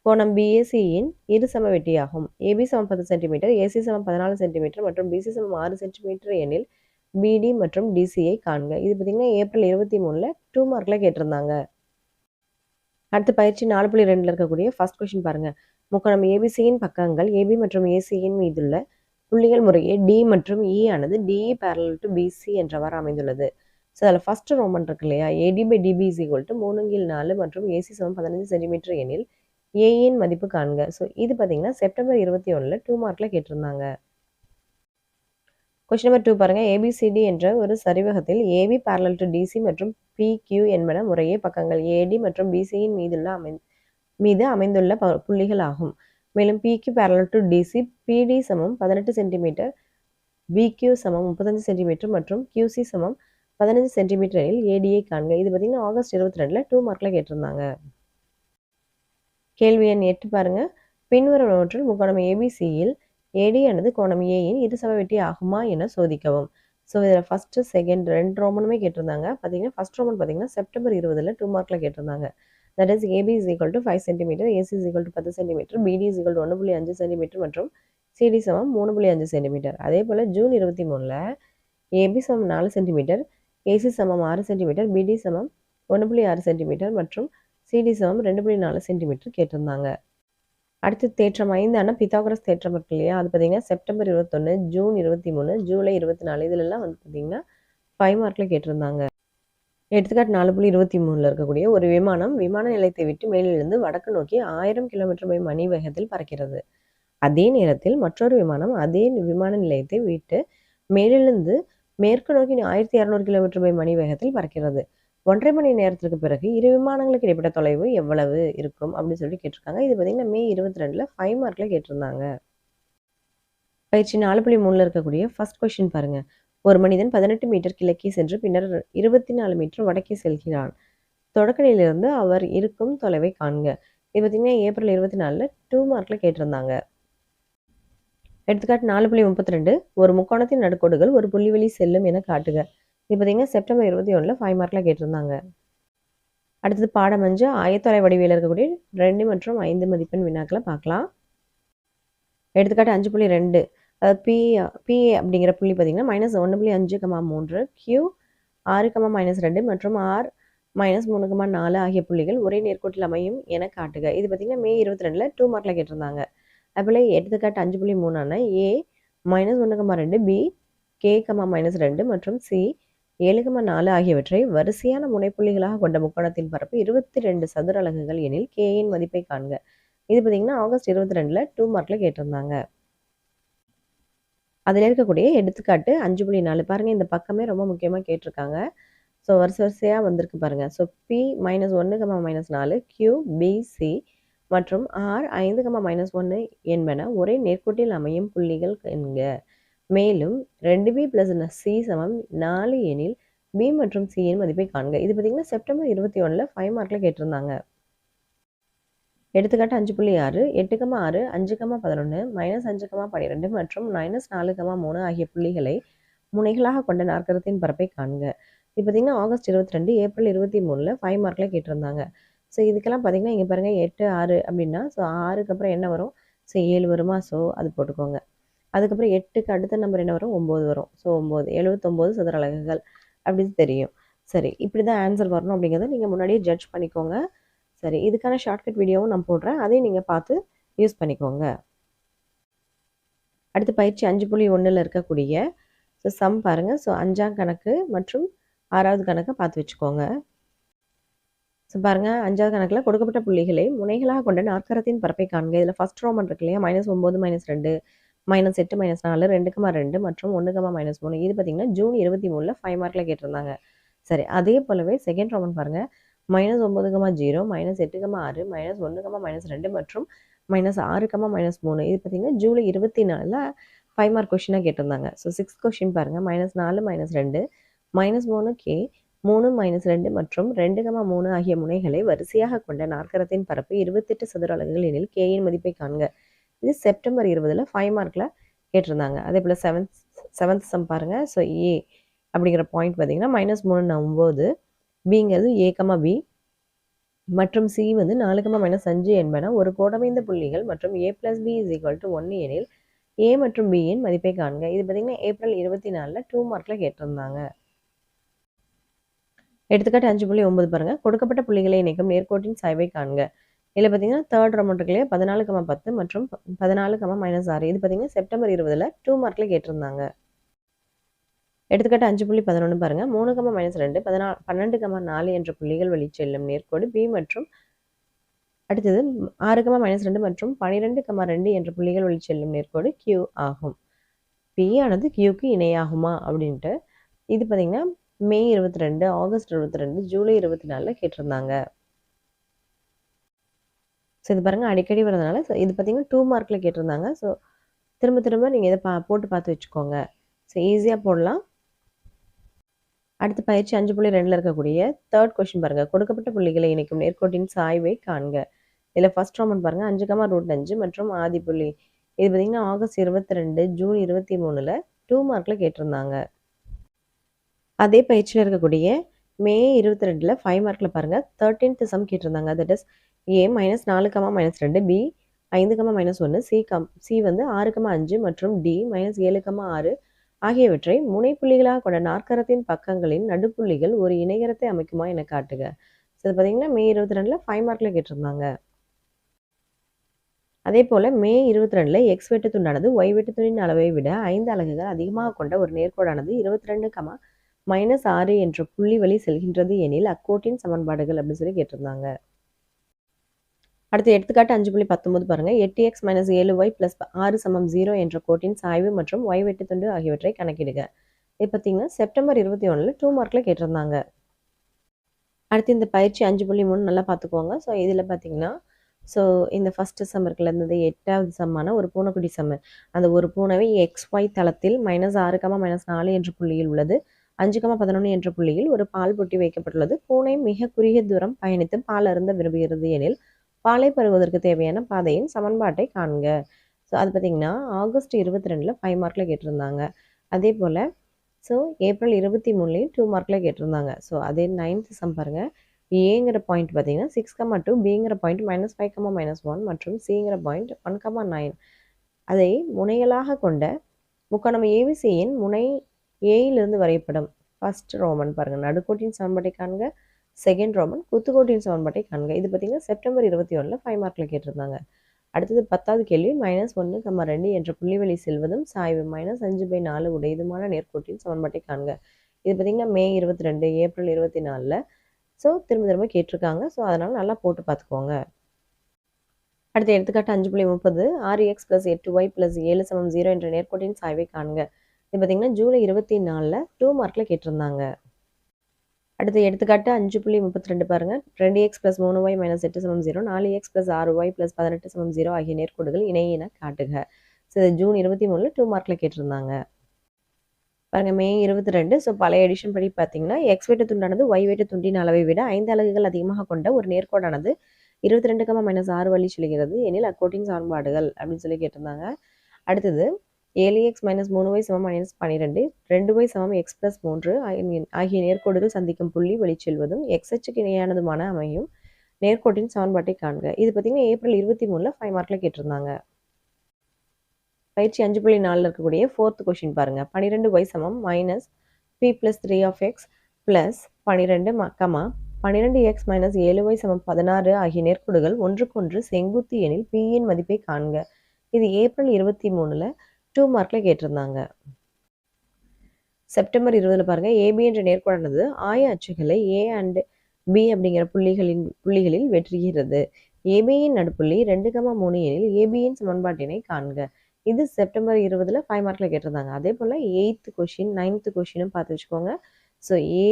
கோணம் பிஏசியின் இரு சமவெட்டியாகும். ஏபி சமம் 10 சென்டிமீட்டர், ஏசி சமம் 14 சென்டிமீட்டர் மற்றும் பிசி சமம் 6 சென்டிமீட்டர் எனில் பிடி மற்றும் டிசியை காண்க. இது பார்த்தீங்கன்னா ஏப்ரல் 23ல் 2 மார்க்கில் கேட்டிருந்தாங்க. அடுத்து பயிற்சி 4.2ல் இருக்கக்கூடிய ஃபர்ஸ்ட் கொஸ்டின் பாருங்க. முக்கோணம் ஏபிசியின் பக்கங்கள் ஏபி மற்றும் ஏசியின் மீதுள்ள புள்ளிகள் முறையே டி மற்றும் இ ஆனது டிஇ parallel to பிசி என்றவாறு அமைந்துள்ளது. ஸோ அதில் ஃபர்ஸ்ட் ரோமன் இருக்கு இல்லையா, AD by DB is equal to 3/4 மற்றும் ஏசி சமம் 15 சென்டிமீட்டர் எனில் ஏயின் மதிப்பு காண்க. ஸோ இது பார்த்தீங்கன்னா செப்டம்பர் 21ல் 2 மார்க்கில் கேட்டிருந்தாங்க. கொஸ்டின் நம்பர் 2 பாருங்க. ஏபிசிடி என்ற ஒரு சரிவகத்தில் ஏபி parallel to டிசி மற்றும் பிக்யூ என்பன முறையே பக்கங்கள் ஏடி மற்றும் பிசியின் மீது அமைந்துள்ள புள்ளிகள் ஆகும். மேலும் பிக்யூ parallel to டிசி, பிடி சமம் 18 சென்டிமீட்டர், பிக்யூ சமம் 35 சென்டிமீட்டர் மற்றும் கியூசி சமம் 15 சென்டிமீட்டர் எனில் ஏடியை காண்க. இது பார்த்தீங்கன்னா ஆகஸ்ட் 22ல் 2 மார்க்கில் கேட்டிருந்தாங்க. கேள்வி எண் 8 பாருங்க. பின்வருவனவற்றில் முக்கோணம் ஏபிசியில் ஏடி ஆனது கோணம் ஏயின் இரு சமவெட்டி ஆகுமா என சோதிக்கவும். ஸோ இதில் ஃபர்ஸ்ட் செகண்ட் 2 ரோமனுமே கேட்டிருந்தாங்க. பார்த்தீங்கன்னா ஃபர்ஸ்ட் ரோமன் பார்த்தீங்கன்னா செப்டம்பர் 20ல் 2 மார்க்கில் கேட்டிருந்தாங்க. That is AB is equal to 5 centimetre, AC is equal to 10 centimetre, BD is equal to 1.5 centimetre மற்றும் சிடி சமம் 3.5 சென்டிமீட்டர். அதே போல் ஜூன் 23ல் ஏபி சமம் 4 சென்டிமீட்டர், ஏசி சமம் 6 சென்டிமீட்டர், பிடி சமம் 1.6 சென்டிமீட்டர் மற்றும் சிடி சமம் 2.4 சென்டிமீட்டர் கேட்டிருந்தாங்க. அடுத்து தேற்றம் 5 பித்தாகரஸ் தேற்றம் இருக்கு இல்லையா, அது பார்த்தீங்கன்னா செப்டம்பர் 21, ஜூன் 23, ஜூலை 24 இதிலெல்லாம் வந்து பார்த்தீங்கன்னா 5 மார்க்கில் கேட்டிருந்தாங்க. எடுத்துக்காட்டு 4.23ல் இருக்கக்கூடிய ஒரு விமானம் விமான நிலையத்தை விட்டு மேலிருந்து வடக்கு நோக்கி 1000 km/மணி வேகத்தில் பறக்கிறது. அதே நேரத்தில் மற்றொரு விமானம் அதே விமான நிலையத்தை விட்டு மேலிருந்து மேற்கு நோக்கி 1200 km/மணி வேகத்தில் பறக்கிறது. 1.5 மணி நேரத்திற்கு பிறகு இரு விமானங்களுக்கு இடைப்பட்ட தொலைவு எவ்வளவு இருக்கும் அப்படின்னு சொல்லி கேட்டிருக்காங்க. இது பார்த்தீங்கன்னா மே 22ல் 5 மார்க்கில் கேட்டிருந்தாங்க. பயிற்சி 4.3ல் இருக்கக்கூடிய ஃபர்ஸ்ட் கொஸ்டின் பாருங்க. ஒரு மனிதன் 18 மீட்டர் கிழக்கே சென்று பின்னர் 24 மீட்டர் வடக்கே செல்கிறான். தொடக்கநிலையிலிருந்து அவர் இருக்கும் தொலைவை காண்க. இது பார்த்தீங்கன்னா ஏப்ரல் 24ல் 2 மார்க்கில் கேட்டிருந்தாங்க. எடுத்துக்காட்டு 4.32 ஒரு முக்கோணத்தின் நடுக்கோடுகள் ஒரு புள்ளி வழி செல்லும் என காட்டுக. இது பார்த்தீங்கன்னா செப்டம்பர் 21ல் 5 மார்க்கில் கேட்டிருந்தாங்க. அடுத்தது பாடம் 5 ஆயத்தொலை வடிவியல் இருக்கக்கூடிய 2 மற்றும் 5 மதிப்பெண் வினாக்களை பார்க்கலாம். எடுத்துக்காட்டு 5.2 அதாவது பி அப்படிங்கிற புள்ளி பார்த்தீங்கன்னா -1.5,3, Q 6,-2 மற்றும் R -3,4 ஆகிய புள்ளிகள் ஒரே நேர்கோட்டில் அமையும் என காட்டுக. இது பார்த்தீங்கன்னா மே 22ல் 2 மார்க்கில் கேட்டிருந்தாங்க. அதுபோல் எடுத்துக்காட்டு 5.3 A -1,2, B K, -2 மற்றும் C 7,4 ஆகியவற்றை வரிசையான முனைப்புள்ளிகளாக கொண்ட முக்கோணத்தின் பரப்பு 22 சதுர அலகுகள் எனில் Kயின் மதிப்பை காண்க. இது பார்த்தீங்கன்னா ஆகஸ்ட் 22ல் 2 மார்க்கில் கேட்டிருந்தாங்க. அதில் இருக்கக்கூடிய எடுத்துக்காட்டு 5.4 பாருங்க. இந்த பக்கமே ரொம்ப முக்கியமாக கேட்டிருக்காங்க. ஸோ வரிசையாக வந்திருக்கு பாருங்க. So P -1, Q B C மற்றும் R 5, என்பன ஒரே நேர்கோட்டில் அமையும் புள்ளிகள் என்க. மேலும் 2B + C சமம் 4 எனில் B மற்றும் Cயின் மதிப்பை காண்க. இது பார்த்தீங்கன்னா செப்டம்பர் 21ல் 5 மார்க்கில் கேட்டிருந்தாங்க. எடுத்துக்காட்டு 5.6 8,6, 5,11, -5,12 மற்றும் -4,3 ஆகிய புள்ளிகளை முனைகளாக கொண்ட நாற்கரத்தின் பரப்பை காண்க. இது பார்த்தீங்கன்னா ஆகஸ்ட் 22, ஏப்ரல் 23ல் 5 மார்க்கில் கேட்டிருந்தாங்க. ஸோ இதுக்கெல்லாம் பார்த்தீங்கன்னா இங்கே பாருங்கள் 8, 6 அப்படின்னா ஸோ 6க்கு அப்புறம் என்ன வரும்? ஸோ 7 வருமா? ஸோ அது போட்டுக்கோங்க. அதுக்கப்புறம் 8க்கு அடுத்த நம்பர் என்ன வரும்? 9 வரும். ஸோ 9 79 சதுர அலகுகள் அப்படின்னு தெரியும். சரி, இப்படி தான் ஆன்சர் வரணும் அப்படிங்கிறத நீங்கள் முன்னாடியே ஜட்ஜ் பண்ணிக்கோங்க. சரி, இதுக்கான ஷார்ட்கட் வீடியோவும் நான் போடுறேன், அதையும் நீங்கள் பார்த்து யூஸ் பண்ணிக்கோங்க. அடுத்து பயிற்சி 5.1ல் இருக்கக்கூடிய ஸோ சம் பாருங்கள். ஸோ 5ஆம் கணக்கு மற்றும் 6வது கணக்கை பார்த்து வச்சுக்கோங்க. ஸோ பாருங்கள், 5வது கணக்கில் கொடுக்கப்பட்ட புள்ளிகளை முனைகளாக கொண்ட நாற்கரத்தின் பரப்பை காண்க. இதில் ஃபர்ஸ்ட் ரோமன் இருக்கு இல்லையா, -9, -2, -8, -4, 2,2 மற்றும் 1, -3. இது பார்த்தீங்கன்னா ஜூன் 23ல் 5 மார்க்கில் கேட்டிருந்தாங்க. சரி, அதே போலவே செகண்ட் ரோமன் பாருங்கள். -9, -0, -8, -1, -2 மற்றும் -6, -3. இது பார்த்தீங்கன்னா ஜூலை 24ல் 5 மார்க் கொஷினாக கேட்டிருந்தாங்க. ஸோ 6th கொஷின் பாருங்கள். -4, -2, -3 K 3, -2 மற்றும் 2, 3 ஆகிய முனைகளை வரிசையாக கொண்ட நாற்கரத்தின் பரப்பு 28 சதுர அலகுகள் எனில் Kயின் மதிப்பை காண்க. இது செப்டம்பர் 20ல் 5 மார்க்கில் கேட்டிருந்தாங்க. அதே போல் செவன்த் சம் பாருங்கள். ஸோ A அப்படிங்கிற பாயிண்ட் பார்த்தீங்கன்னா -3, 9, Bங்கிறது A, B மற்றும் சி வந்து 4,-5 என்பன ஒரு கோடமைந்த புள்ளிகள் மற்றும் a + b = 1 எனில் a மற்றும் b யின் மதிப்பை காண்க. இது பார்த்தீங்கன்னா ஏப்ரல் 24 2 மார்க்ல கேட்டிருந்தாங்க. எடுத்துக்காட்டு 5.9 பாருங்க. கொடுக்கப்பட்ட புள்ளிகளை இணைக்கும் நேர்கோட்டின் சாய்வை காண்க. இதில் பார்த்தீங்கன்னா தேர்ட் ரோமன் இருக்கு இல்லையா 14,10 மற்றும் 14,-6 இது பார்த்தீங்கன்னா செப்டம்பர் 20ல் 2 மார்க்ல கேட்டிருந்தாங்க. எடுத்துக்காட்டு 5.11 பாருங்க. 3,-2 12,4 என்ற புள்ளிகள் வழி செல்லும் நேர்கோடு b மற்றும் அடுத்தது 6,-2 மற்றும் 12,2 என்ற புள்ளிகள் வழி செல்லும் நேர்கோடு q ஆகும். p ஆனது qக்கு இணையாகுமா அப்படின்ட்டு இது பார்த்தீங்கன்னா மே 22, ஆகஸ்ட் 22, ஜூலை 24ல் கேட்டிருந்தாங்க. ஸோ இது பாருங்க அடிக்கடி வரதுனால இது பார்த்தீங்கன்னா 2 மார்க்ல கேட்டிருந்தாங்க. ஸோ திரும்ப நீங்கள் இதை போட்டு பார்த்து வச்சுக்கோங்க. ஸோ ஈஸியாக போடலாம். அடுத்து பயிற்சி 5.2ல் இருக்கக்கூடிய தேர்ட் கொஸ்டின் பாருங்க. கொடுக்கப்பட்ட புள்ளிகளை இணைக்கும் நேர்கோட்டின் சாய்வை காண்க. இதில் ஃபர்ஸ்ட் ரோமன் பாருங்க 5,√5 மற்றும் ஆதி புள்ளி இது பார்த்தீங்கன்னா ஆகஸ்ட் 22, ஜூன் 23ல் 2 மார்க்ல கேட்டிருந்தாங்க. அதே பயிற்சியில் இருக்கக்கூடிய மே 22ல் 5 மார்க்ல பாருங்க 13th சம் கேட்டிருந்தாங்க. That is a -4,-2 b 5,-1 c வந்து 6,5 மற்றும் d -7,6 ஆகியவற்றை முனைப்புள்ளிகளாக கொண்ட நாற்கரத்தின் பக்கங்களின் நடுப்புள்ளிகள் ஒரு இணைகரத்தை அமைக்குமா என காட்டுக. ஸோ இது பார்த்தீங்கன்னா மே 22ல் 5 மார்க்ல கேட்டிருந்தாங்க. அதே போல் மே 22ல் எக்ஸ் வெட்டு துண்டானது ஒய் வெட்டு துண்டின் அளவை விட 5 அலகுகள் அதிகமாக கொண்ட ஒரு நேர்கோடானது 22,-6 என்ற புள்ளி வழி செல்கின்றது எனில் அக்கோட்டின் சமன்பாடுகள் அப்படின்னு சொல்லி கேட்டிருந்தாங்க. அடுத்து எடுத்துக்காட்டு 5.19 பாருங்க. 8x - 7y + 6 = 0 என்ற கோட்டின் சாய்வு மற்றும் y வெட்டு துண்டு ஆகியவற்றை கணக்கிடுக. இது பார்த்தீங்கன்னா செப்டம்பர் 21ல் 2 மார்க்ல கேட்டிருந்தாங்க. அடுத்து இந்த பயிற்சி 5.3 நல்லா பார்த்துக்கோங்க. ஸோ இதில் பார்த்தீங்கன்னா ஸோ இந்த ஃபஸ்ட்டு சம் இருக்குல்ல இந்த 8வது சம்மான ஒரு பூனைக்குட்டி சம்மு. அந்த ஒரு பூனைவை XY தளத்தில் -6,-4 என்ற புள்ளியில் உள்ளது. 5,11 என்ற புள்ளியில் ஒரு பால் பொட்டி வைக்கப்பட்டுள்ளது. பூனை மிக குறுகிய தூரம் பயணித்து பால் அருந்த விரும்புகிறது எனில் பாலை பருவதற்கு தேவையான பாதையின் சமன்பாட்டை காண்க. ஸோ அது பார்த்தீங்கன்னா ஆகஸ்ட் 22ல் 5 மார்க்ல கேட்டிருந்தாங்க. அதே போல் ஸோ ஏப்ரல் 23லையும் 2 மார்க்ல கேட்டிருந்தாங்க. ஸோ அதே 9th சம் பாருங்க. ஏங்கிற பாயிண்ட் பார்த்தீங்கன்னா 6,2 பிங்கிற பாயிண்ட் -5,-1 மற்றும் சிங்கிற பாயிண்ட் 1,9 அதை முனைகளாக கொண்ட முக்கோணம் ஏபிசியின் முனை ஏயிலிருந்து வரையப்படும் ஃபர்ஸ்ட் ரோமன் பாருங்க. நடுக்கோட்டின் சமன்பாட்டை காண்க. செகண்ட் ரோமன் குத்துக்கோட்டின் சமன்பாட்டை காண்க. இது பார்த்தீங்கன்னா செப்டம்பர் 21ல் 5 மார்க்ல கேட்டிருந்தாங்க. அடுத்தது 10வது கேள்வி -1,2 என்ற புள்ளி வழி செல்வதும் சாய்வு -5/4 உடையதுமான நேர்கோட்டின் சமன்பாட்டை காண்க. இது பார்த்தீங்கன்னா மே 22, ஏப்ரல் 24ல் ஸோ திரும்ப கேட்டிருக்காங்க. ஸோ அதனால் நல்லா போட்டு பார்த்துக்கோங்க. அடுத்த எடுத்துக்காட்டு 5.30 6x + 8y + 7 = 0 என்ற நேர்கோட்டின் சாய்வை காண்க. இது பார்த்தீங்கன்னா ஜூலை 24ல் 2 மார்க்ல கேட்டிருந்தாங்க. அடுத்த எடுத்துக்காட்டு 5.32 பாருங்க. 2x + 3y - 8 = 0 4x + 6y + 18 = 0 ஆகிய நேர்கோடுகள் இணை என காட்டுக. ஸோ ஜூன் 23ல் 2 மார்க்ல கேட்டிருந்தாங்க. பாருங்க மே 22 ஸோ பழைய எடிஷன் படி பார்த்தீங்கன்னா எக்ஸ் வெட்டு துண்டானது ஒய் வெட்டு துண்டின் அளவை விட 5 அலகுகள் அதிகமாக கொண்ட ஒரு நேர்கோடானது 22,-6 வழி செல்கிறது எனில் அக்கோட்டின் சமன்பாடுகள் அப்படின்னு சொல்லி கேட்டிருந்தாங்க. அடுத்தது 7x - 3y = -12 2y = x + 3 ஆகிய நேர்கோடுகள் சந்திக்கும் புள்ளி வழி செல்வதும் x அச்சுக்கு இணையானதுமான அமையும் நேர்கோட்டின் சமன்பாட்டை காண்க. இது பார்த்தீங்கன்னா ஏப்ரல் 23ல் 5 மார்க்ல கேட்டிருந்தாங்க. பயிற்சி 5.4ல் இருக்கக்கூடிய 4th கொஸ்டின் பாருங்க. 12y = -p + 3x + 12, 12x - 7y = 16 ஆகிய நேர்கோடுகள் ஒன்றுக்கொன்று செங்குத்து எனில் p யின் மதிப்பை காண்க. இது ஏப்ரல் 23ல் 2 மார்க்ல கேட்டிருந்தாங்க. செப்டம்பர் 20ல் பாருங்க. AB என்ற நேர்கோடானது ஆய அச்சுகளை A and B அப்படிங்கிற புள்ளிகளில் வெட்டுகிறது. ABயின் நடுப்புள்ளி 2,3 எனில் ABயின் சமன்பாட்டினை காண்க. இது செப்டம்பர் 20ல் 5 மார்க்ல கேட்டிருந்தாங்க. அதே போல் 8th கொஸ்டின் 9th கொஸ்டினும் பார்த்து வச்சுக்கோங்க. ஸோ A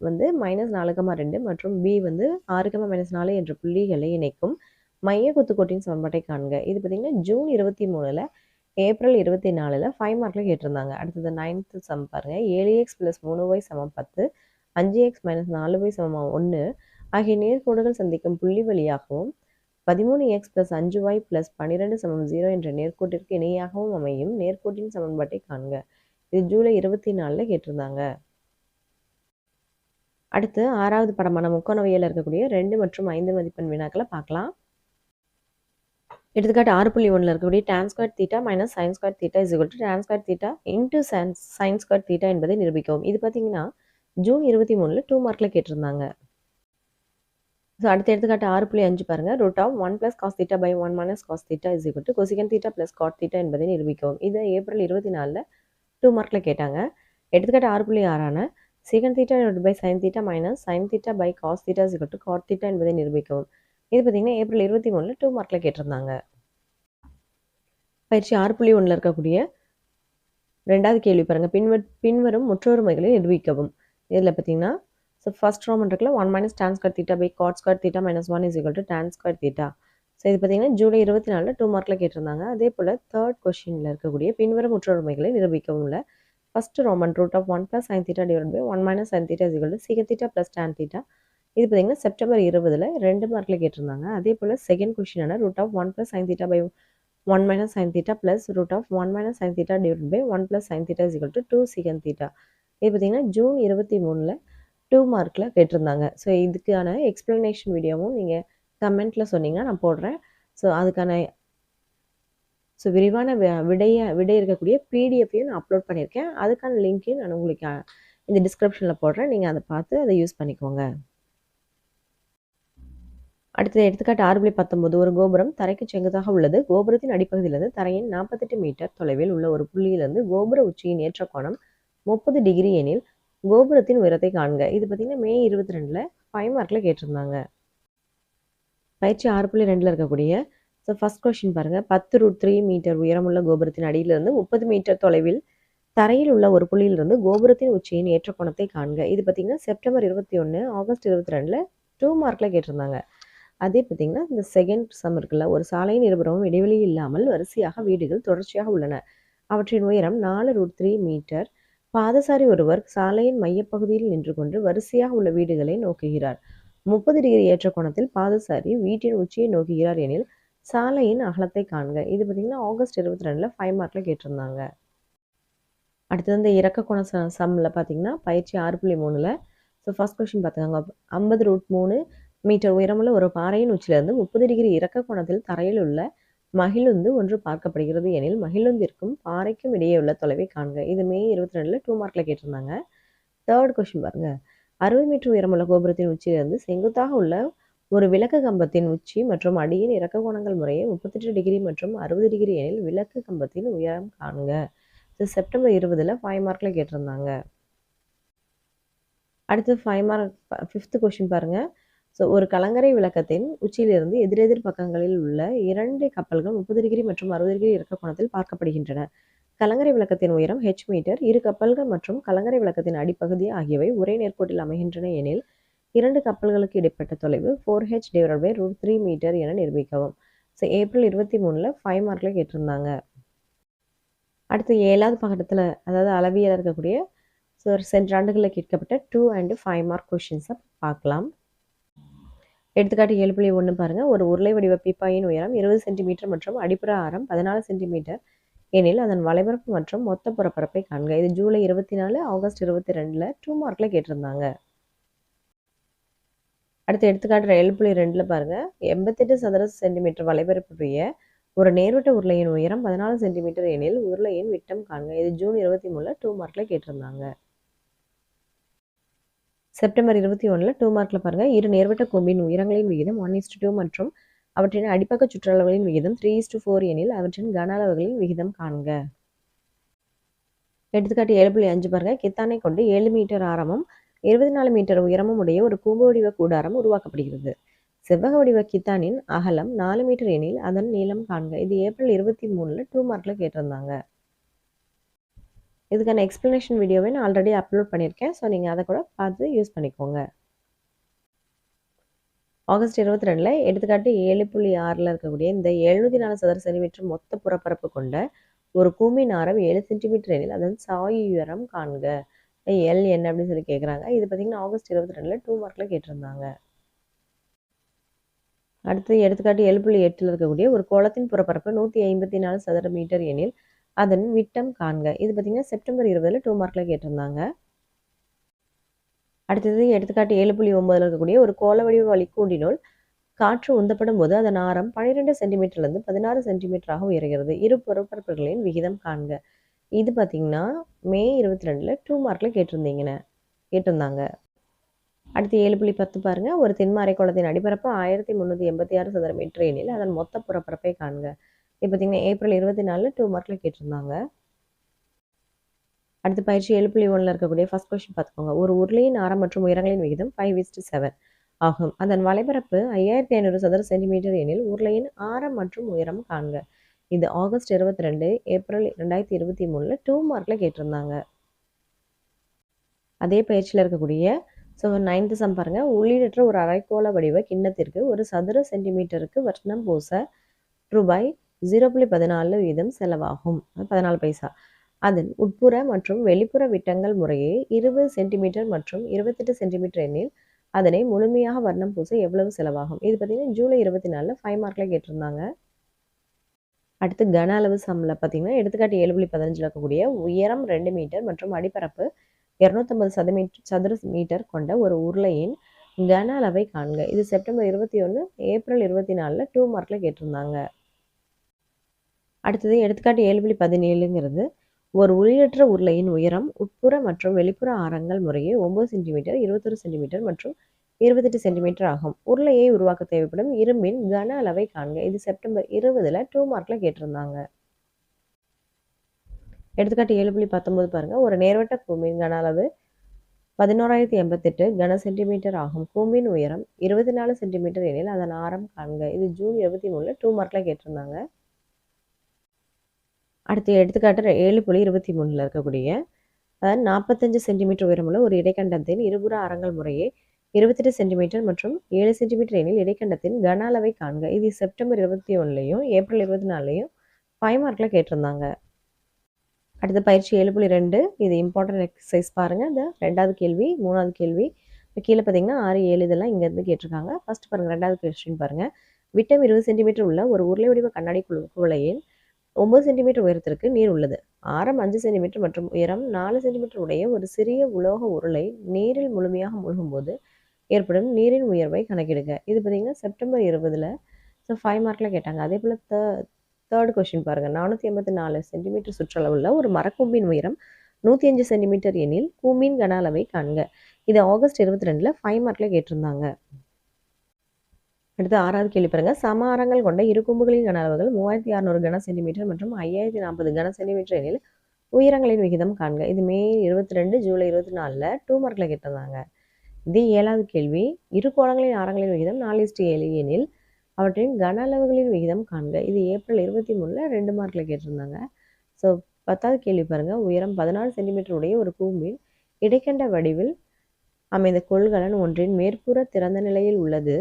வந்து -4,2 மற்றும் B வந்து 6,-4 என்ற புள்ளிகளை இணைக்கும் மைய குத்துக்கோட்டின் சமன்பாட்டை காண்க. இது பார்த்தீங்கன்னா ஜூன் 23ல் ஏப்ரல் 24ல் 5 மார்க்ல கேட்டிருந்தாங்க. அடுத்தது 9th சம் பாருங்க. 7x + 3y = 10 5x - 4y = 1 ஆகிய நேர்கோடுகள் சந்திக்கும் புள்ளி வழியாகவும் 13x + 5y + 12 = 0 என்ற நேர்கோட்டிற்கு இணையாகவும் அமையும் நேர்கோட்டின் சமன்பாட்டை காண்க. இது ஜூலை 24ல் கேட்டிருந்தாங்க. அடுத்து 6வது படமான முக்கோணவியல்ல இருக்கக்கூடிய 2 மற்றும் 5 மதிப்பெண் வினாக்கள பார்க்கலாம். எடுத்துக்காட்டு 6.1ல இருக்கக்கூடிய tan square theta minus sin square theta is equal to tan square theta into sin square theta என்பதை நிரூபிக்கவும். இது பார்த்தீங்கன்னா ஜூன் 23ல 2 மார்க்ல கேட்டிருந்தாங்க. ஸோ அடுத்த எடுத்துக்காட்டு 6.5 பாருங்க. Root of 1 + cos theta by 1 minus cos theta is equal to cosecant theta + cot theta என்பதை நிரூபிக்கவும். இது ஏப்ரல் 24ல 2 மார்க்ல கேட்டாங்க. எடுத்துக்காட்டு 6.6ஆன secant theta by sin theta minus sin theta by cos theta is equal to cot theta என்பதை நிரூபிக்கவும். இது பார்த்தீங்கன்னா ஏப்ரல் 23ல 2 மார்க்ல கேட்டிருந்தாங்க. பயிற்சி 6.1ல இருக்கக்கூடிய 2வது கேள்வி பாருங்க. பின்வரும் முற்றொருமைகளை நிரூபிக்கவும். இதில் பார்த்தீங்கன்னா ஸோ ஃபர்ஸ்ட் ரோமன் இருக்குல்ல 1 minus tan square theta by cot square theta minus 1 is equal to tan square theta. So இது பார்த்தீங்கன்னா ஜூலை 24ல 2 மார்க்ல கேட்டிருந்தாங்க. அதே போல் தேர்ட் கொஸ்டினில் இருக்கக்கூடிய பின்வரும் முற்றொருமைகளை நிரூபிக்கவும் உள்ள first roman root of 1 + sin theta divide by 1 minus sin theta is equal to secant theta + tan theta. இது பார்த்தீங்கன்னா செப்டம்பர் 20ல 2 மார்க்ல கேட்டிருந்தாங்க. அதே போல் செகண்ட் கொஸ்டினான root of 1 + sin theta by 1 minus sin theta plus root of 1 minus sin theta divided by 1 plus sin theta is equal to 2 secant theta. இது பார்த்தீங்கன்னா ஜூன் 23ல 2 மார்க்ல கேட்டிருந்தாங்க. ஸோ இதுக்கான எக்ஸ்பிளனேஷன் வீடியோவும் நீங்கள் கமெண்ட்டில் சொன்னீங்கன்னா நான் போடுறேன். ஸோ அதுக்கான விரிவான விடை இருக்கக்கூடிய பிடிஎஃப்பையும் நான் அப்லோட் பண்ணியிருக்கேன். அதுக்கான லிங்க்கையும் நான் உங்களுக்கு இந்த டிஸ்கிரிப்ஷனில் போடுறேன். நீங்கள் அதை பார்த்து அதை யூஸ் பண்ணிக்கோங்க. அடுத்தது எடுத்துக்காட்டு 6.19 ஒரு கோபுரம் தரைக்கு செங்குத்தாக உள்ளது. கோபுரத்தின் அடிப்பகுதியிலிருந்து தரையின் 48 மீட்டர் தொலைவில் உள்ள ஒரு புள்ளியிலிருந்து கோபுர உச்சியின் ஏற்ற கோணம் 30 டிகிரி எனில் கோபுரத்தின் உயரத்தை காண்க. இது பார்த்தீங்கன்னா மே 22ல 5 மார்க்ல கேட்டிருந்தாங்க. பயிற்சி 6.2ல இருக்கக்கூடிய ஸோ ஃபர்ஸ்ட் கொஸ்டின் பாருங்க. 10√3 மீட்டர் உயரமுள்ள கோபுரத்தின் அடியிலிருந்து 30 மீட்டர் தொலைவில் தரையில் உள்ள ஒரு புள்ளியிலிருந்து கோபுரத்தின் உச்சியின் ஏற்ற கோணத்தை காண்க. இது பார்த்தீங்கன்னா செப்டம்பர் 21 ஆகஸ்ட் 22ல 2 மார்க்ல கேட்டிருந்தாங்க. அதே பார்த்தீங்கன்னா இந்த செகண்ட் சம் இருக்குல்ல, ஒரு சாலையின் இருபுறமும் இடைவெளி இல்லாமல் வரிசையாக வீடுகள் தொடர்ச்சியாக உள்ளன. அவற்றின் உயரம் 4√3 மீட்டர். பாதசாரி ஒருவர் சாலையின் மையப்பகுதியில் நின்று கொண்டு வரிசையாக உள்ள வீடுகளை நோக்குகிறார். 30 டிகிரி ஏற்ற கோணத்தில் பாதசாரி வீட்டின் உச்சியை நோக்குகிறார் எனில் சாலையின் அகலத்தை காண்க. இது பார்த்தீங்கன்னா ஆகஸ்ட் 22ல 5 மார்க்ல கேட்டிருந்தாங்க. அடுத்தது இந்த இறக்க கோண சம்மில் பார்த்தீங்கன்னா பயிற்சி 6.3ல ஸோ ஃபர்ஸ்ட் கொஸ்டின் பார்த்துக்காங்க. 50√3 மீட்டர் உயரமுள்ள ஒரு பாறையின் உச்சிலிருந்து 30 டிகிரி இறக்க கோணத்தில் தரையில் உள்ள மகிழுந்து ஒன்று பார்க்கப்படுகிறது எனில் மகிழுந்திற்கும் பாறைக்கும் இடையே உள்ள தொலைவை காண்க. இது மே 22ல 2 மார்க்ல கேட்டிருந்தாங்க. தேர்ட் கொஸ்டின் பாருங்க. 60 மீட்டர் உயரமுள்ள கோபுரத்தின் உச்சியிலிருந்து செங்குத்தாக உள்ள ஒரு விளக்கு கம்பத்தின் உச்சி மற்றும் அடியின் இறக்க கோணங்கள் முறையே 38 டிகிரி மற்றும் 60 டிகிரி எனில் விளக்கு கம்பத்தின் உயரம் காண்க. இது செப்டம்பர் 20ல 5 மார்க்ல கேட்டிருந்தாங்க. அடுத்து 5th கொஸ்டின் பாருங்க. ஸோ ஒரு கலங்கரை விளக்கத்தின் உச்சியிலிருந்து எதிரெதிர் பக்கங்களில் உள்ள 2 கப்பல்கள் 30 டிகிரி மற்றும் 60 டிகிரி இறக்க கோணத்தில் பார்க்கப்படுகின்றன. கலங்கரை விளக்கத்தின் உயரம் h மீட்டர். இரு கப்பல்கள் மற்றும் கலங்கரை விளக்கத்தின் அடிப்பகுதி ஆகியவை ஒரே நேர்கோட்டில் அமைகின்றன எனில் 2 கப்பல்களுக்கு இடைப்பட்ட தொலைவு 4h டிவைடட் பை √3 மீட்டர் என நிரூபிக்கவும். ஸோ ஏப்ரல் 23ல 5 மார்க்ல கேட்டிருந்தாங்க. அடுத்து 7வது பக்கத்தில் அதாவது அளவியல் இருக்கக்கூடிய ஸோ சென்ற ஆண்டுகளில் கேட்கப்பட்ட 2 and 5 மார்க் கொஷின்ஸை பார்க்கலாம். எடுத்துக்காட்டு 7.1 பாருங்க. ஒரு உருளை வடிவ பீப்பாயின் உயரம் 20 சென்டிமீட்டர் மற்றும் அடிப்புற ஆரம் 14 சென்டிமீட்டர் எனில் அதன் வளைபரப்பு மற்றும் மொத்த புறப்பரப்பை காண்க. இது ஜூலை 24 ஆகஸ்ட் 22ல 2 மார்க்ல கேட்டிருந்தாங்க. அடுத்து எடுத்துக்காட்டு 7.2ல பாருங்க. 88 சதுர சென்டிமீட்டர் வளைபரப்புடைய ஒரு நேர்வட்ட உருளையின் உயரம் 14 சென்டிமீட்டர் எனில் உருளையின் விட்டம் காண்க. இது ஜூன் 23ல 2 மார்க்ல கேட்டிருந்தாங்க. செப்டம்பர் 21ல 2 மார்க்ல பாருங்க. இரு நேர்வட்ட கூம்பின் உயரங்களின் விகிதம் 1:2 மற்றும் அவற்றின் அடிப்பக்க சுற்றளவுகளின் விகிதம் 3:4 எனில் அவற்றின் கன அளவுகளின் விகிதம் காண்க. எடுத்துக்காட்டு 7.5 பாருங்க. கித்தானை கொண்டு 7 மீட்டர் ஆரமும் 24 மீட்டர் உயரமும் உடைய ஒரு கூம்பு வடிவ கூடாரம் உருவாக்கப்படுகிறது. செவ்வக வடிவ கித்தானின் அகலம் 4 மீட்டர் எனில் அதன் நீளம் காண்க. இது ஏப்ரல் 23ல 2 மார்க்ல கேட்டிருந்தாங்க. இதுக்கான எக்ஸ்பிளனேஷன் வீடியோவை நான் ஆல்ரெடி அப்லோட் பண்ணியிருக்கேன். ஸோ நீங்கள் அதை கூட பார்த்து யூஸ் பண்ணிக்கோங்க. ஆகஸ்ட் 22ல எடுத்துக்காட்டு 7.6ல் இருக்கக்கூடிய இந்த 704 சதுர சென்டிமீட்டர் மொத்த புறப்பரப்பு கொண்ட ஒரு கூம்பின் ஆரம் 7 சென்டிமீட்டர் எனில் அதன் சாய் உயரம் காண்க. எல் என்ன அப்படின்னு சொல்லி கேட்குறாங்க. இது பார்த்தீங்கன்னா ஆகஸ்ட் 22ல 2 மார்க்ல கேட்டிருந்தாங்க. அடுத்து எடுத்துக்காட்டு 7.8ல் இருக்கக்கூடிய ஒரு கோளத்தின் புறப்பரப்பு 154 சதுர மீட்டர் எனில் அதன் விட்டம் காண்க. இது பார்த்தீங்கன்னா செப்டம்பர் 20ல 2 மார்க்ல கேட்டிருந்தாங்க. அடுத்தது எடுத்துக்காட்டு 7.9 இருக்கக்கூடிய ஒரு கோள வடிவ வளிக்கூண்டினுள் காற்று உந்தப்படும் போது அதன் ஆரம் 12 சென்டிமீட்டர்லேருந்து 16 சென்டிமீட்டராக உயர்கிறது. இரு புறப்பரப்புகளின் விகிதம் காண்க. இது பார்த்தீங்கன்னா மே 22ல் 2 மார்க்கில் கேட்டிருந்தாங்க. அடுத்து 7.10 பாருங்க. ஒரு திண்ம அரைக்கோளத்தின் அடிப்பரப்பு 1386 சதுர மீட்டர் எனில் அதன் மொத்த புறப்பரப்பை காண்க. இது பார்த்தீங்கன்னா ஏப்ரல் 24ல் 2 மார்க்கில் கேட்டிருந்தாங்க. அடுத்து பயிற்சி 7.1ல் இருக்கக்கூடிய ஃபர்ஸ்ட் கொஸ்டின் பார்த்துக்கோங்க. ஒரு உருளையின் ஆரம் மற்றும் உயரங்களின் விகிதம் 5:7 ஆகும். அதன் வலைபரப்பு 5500 சதுர சென்டிமீட்டர் எனில் உருளையின் ஆரம் மற்றும் உயரம் காண்க. இது ஆகஸ்ட் 22 ஏப்ரல் 2023ல் 2 மார்க்கில் கேட்டிருந்தாங்க. அதே பயிற்சியில் இருக்கக்கூடிய ஸோ 9th சம் பாருங்க. உள்ளீடற்ற ஒரு அரைக்கோள வடிவ கிண்ணத்திற்கு ஒரு சதுர சென்டிமீட்டருக்கு வர்ணம் பூச ரூபாய் 0.14 வீதம் செலவாகும். 14 பைசா. அதன் உட்புற மற்றும் வெளிப்புற விட்டங்கள் முறையே 20 சென்டிமீட்டர் மற்றும் 28 சென்டிமீட்டர் எனில் அதனை முழுமையாக வர்ணம் பூச எவ்வளவு செலவாகும்? இது பார்த்தீங்கன்னா ஜூலை 24ல் 5 மார்க்கில் கேட்டிருந்தாங்க. அடுத்து கன அளவு சம்மில் பார்த்தீங்கன்னா எடுத்துக்காட்டு 7.15 இருக்கக்கூடிய உயரம் 2 மீட்டர் மற்றும் அடிப்பரப்பு 250 சதுர மீட்டர் கொண்ட ஒரு உருளையின் கன அளவை காண்க. இது செப்டம்பர் 21 ஏப்ரல் 24ல் 2 மார்க்கில் கேட்டிருந்தாங்க. அடுத்தது எடுத்துக்காட்டு 7.17ங்கிறது ஒரு உள்ளீடற்ற உருளையின் உயரம் உட்புற மற்றும் வெளிப்புற ஆரங்கள் முறையே 9 சென்டிமீட்டர் 21 சென்டிமீட்டர் மற்றும் 28 சென்டிமீட்டர் ஆகும். உருளையை உருவாக்க தேவைப்படும் இரும்பின் கன அளவை காண்க. இது செப்டம்பர் 20ல் 2 மார்க்கில் கேட்டிருந்தாங்க. எடுத்துக்காட்டு 7.19 பாருங்க. ஒரு நேர்வட்ட கூம்பின் கன அளவு 11088 கன சென்டிமீட்டர் ஆகும். கூம்பின் உயரம் 24 சென்டிமீட்டர் எனில் அதன் ஆரம் காண்க. இது ஜூன் 23ல் 2 மார்க்கில் கேட்டிருந்தாங்க. அடுத்து எடுத்துக்காட்டு 7.23ல் இருக்கக்கூடிய 45 சென்டிமீட்டர் உயரமுள்ள ஒரு இடைக்கண்டத்தின் இருபுற ஆரங்கள் முறையே 28 சென்டிமீட்டர் மற்றும் 7 சென்டிமீட்டர் எனில் இடைக்கண்டத்தின் கன அளவை காண்க. இது செப்டம்பர் 21லையும் ஏப்ரல் 24லையும் 5 மார்க்கில் கேட்டிருந்தாங்க. அடுத்த பயிற்சி 7.2 இது இம்பார்ட்டன்ட் எக்ஸசைஸ் பாருங்கள். இந்த 2வது கேள்வி 3வது கேள்வி கீழே பார்த்தீங்கன்னா 6, 7 இதெல்லாம் இங்கேருந்து கேட்டிருக்காங்க. ஃபர்ஸ்ட் பாருங்கள் 2வது கொஸ்டின் பாருங்கள். விட்டம் 20 சென்டிமீட்டர் உள்ள ஒரு உருளை வடிவ கண்ணாடி குவளையின் 9 சென்டிமீட்டர் உயரத்திற்கு நீர் உள்ளது. ஆரம் 5 சென்டிமீட்டர் மற்றும் உயரம் 4 சென்டிமீட்டர் உடைய ஒரு சிறிய உலோக உருளை நீரில் முழுமையாக மூழ்கும் போது ஏற்படும் நீரின் உயர்வை கணக்கிடுக. இது பார்த்தீங்கன்னா செப்டம்பர் 20ல் 5 மார்க்கில் கேட்டாங்க. அதே போல் தேர்ட் கொஸ்டின் பாருங்கள். 484 சென்டிமீட்டர் சுற்றளவுள்ள ஒரு மரக்கூம்பின் உயரம் 105 சென்டிமீட்டர் எனில் கூம்பின் கன அளவை காண்க. இது ஆகஸ்ட் 22ல் 5 மார்க்கில் கேட்டிருந்தாங்க. அடுத்து 6வது கேள்வி பாருங்க. சம ஆரங்கள் கொண்ட இரு கூம்புகளின் கன அளவுகள் 3600 கன சென்டிமீட்டர் மற்றும் 5040 கன சென்டிமீட்டர் எனில் உயரங்களின் விகிதம் காண்க. இது மே 22 ஜூலை 24ல் 2 மார்க்கில் கேட்டிருந்தாங்க. இது 7வது கேள்வி. இரு கோளங்களின் ஆரங்களின் விகிதம் 4:7 எனில் அவற்றின் கன அளவுகளின் விகிதம் காண்க. இது ஏப்ரல் 23ல் 2 மார்க்கில் கேட்டிருந்தாங்க. ஸோ 10வது கேள்வி பாருங்கள். உயரம் 14 சென்டிமீட்டர் உடைய ஒரு கூம்பின் இடைக்கண்ட வடிவில் அமைந்த கொள்கலன் ஒன்றின் மேற்புற திறந்த நிலையில் உள்ளது.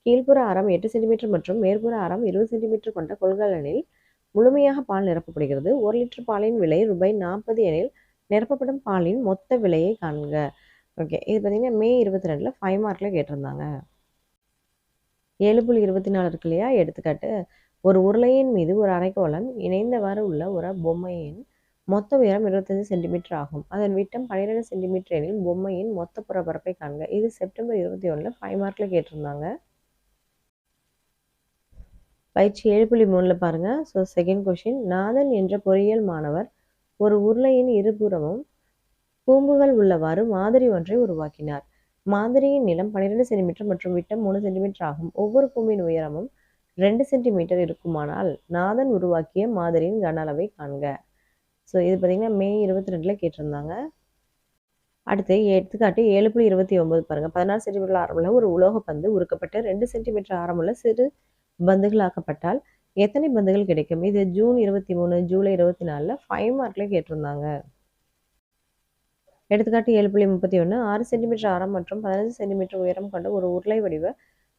கீழ்ப்புற ஆரம் 8 சென்டிமீட்டர் மற்றும் மேற்புற ஆரம் 20 சென்டிமீட்டர் கொண்ட கொள்கலனில் முழுமையாக பால் நிரப்பப்படுகிறது. 1 லிட்டர் பாலின் விலை ரூபாய் 40 எனில் நிரப்பப்படும் பாலின் மொத்த விலையை காண்க. ஓகே, இது பார்த்தீங்கன்னா மே 22ல் 5 மார்க்கில் கேட்டிருந்தாங்க. 7.24 இருக்கு இல்லையா? எடுத்துக்காட்டு ஒரு உருளையின் மீது ஒரு அரைக்கோளம் இணைந்தவாறு உள்ள ஒரு பொம்மையின் மொத்த உயரம் 25 சென்டிமீட்டர் ஆகும். அதன் விட்டம் 12 சென்டிமீட்டர் எனில் பொம்மையின் மொத்த புறப்பரப்பை காண்க. இது செப்டம்பர் 21ல் 5 மார்க்கில் கேட்டிருந்தாங்க. பயிற்சி 7.3ல் பாருங்க. So second question. நாதன் என்ற பொறியியல் மாணவர் ஒரு உருளையின் இருபுறமும் கூம்புகள் உள்ளவாறு மாதிரி ஒன்றை உருவாக்கினார். மாதிரியின் நீளம் 12 சென்டிமீட்டர் மற்றும் விட்டம் 3 சென்டிமீட்டர் ஆகும். ஒவ்வொரு கூம்பின் உயரமும் 2 சென்டிமீட்டர் இருக்குமானால் நாதன் உருவாக்கிய மாதிரியின் கன அளவை காண்க. ஸோ இது பார்த்தீங்கன்னா மே 22ல் கேட்டிருந்தாங்க. அடுத்து எடுத்துக்காட்டு 7.29 பாருங்க. 16 சென்டிமீட்டர் ஆரமுள்ள ஒரு உலோக பந்து உருக்கப்பட்டு 2 சென்டிமீட்டர் ஆரமுள்ள சிறு பந்துகளாக்கப்பட்டால் எத்தனை பந்துகள் கிடைக்கும்? இது ஜூன் 23 ஜூலை 24ல் 5 மார்க்கில் கேட்டிருந்தாங்க. எடுத்துக்காட்டு 7.31 6 சென்டிமீட்டர் ஆரம் மற்றும் 15 சென்டிமீட்டர் உயரம் கொண்ட ஒரு உருளை வடிவ